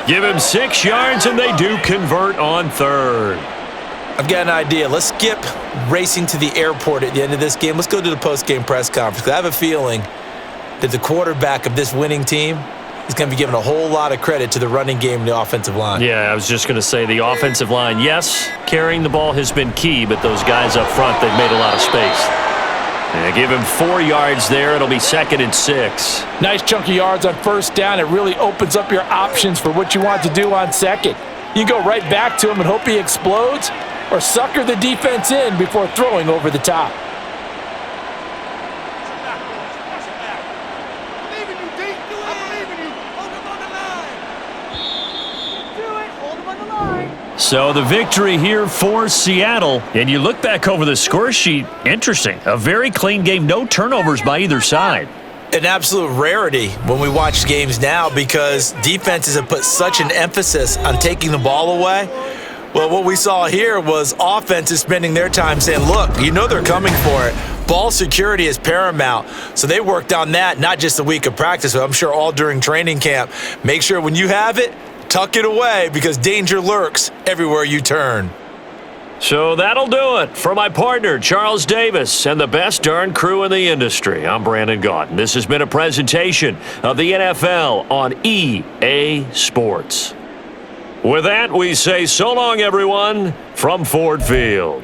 S2: Give him 6 yards, and they do convert on 3rd.
S4: I've got an idea. Let's skip racing to the airport at the end of this game. Let's go to the post-game press conference. I have a feeling that the quarterback of this winning team is going to be giving a whole lot of credit to the running game and the offensive line.
S6: Yeah, I was just going to say the offensive line, yes, carrying the ball has been key, but those guys up front, they've made a lot of space. Yeah, give him 4 yards there. It'll be 2nd and 6.
S3: Nice chunk of yards on first down. It really opens up your options for what you want to do on second. You can go right back to him and hope he explodes, or sucker the defense in before throwing over the top.
S6: So the victory here for Seattle. And you look back over the score sheet, interesting. A very clean game, no turnovers by either side.
S4: An absolute rarity when we watch games now because defenses have put such an emphasis on taking the ball away. Well, what we saw here was offenses spending their time saying, look, you know they're coming for it. Ball security is paramount. So they worked on that, not just a week of practice, but I'm sure all during training camp. Make sure when you have it, tuck it away because danger lurks everywhere you turn.
S6: So that'll do it for my partner, Charles Davis, and the best darn crew in the industry. I'm Brandon Gaudin. This has been a presentation of the NFL on EA Sports. With that, we say so long, everyone, from Ford Field.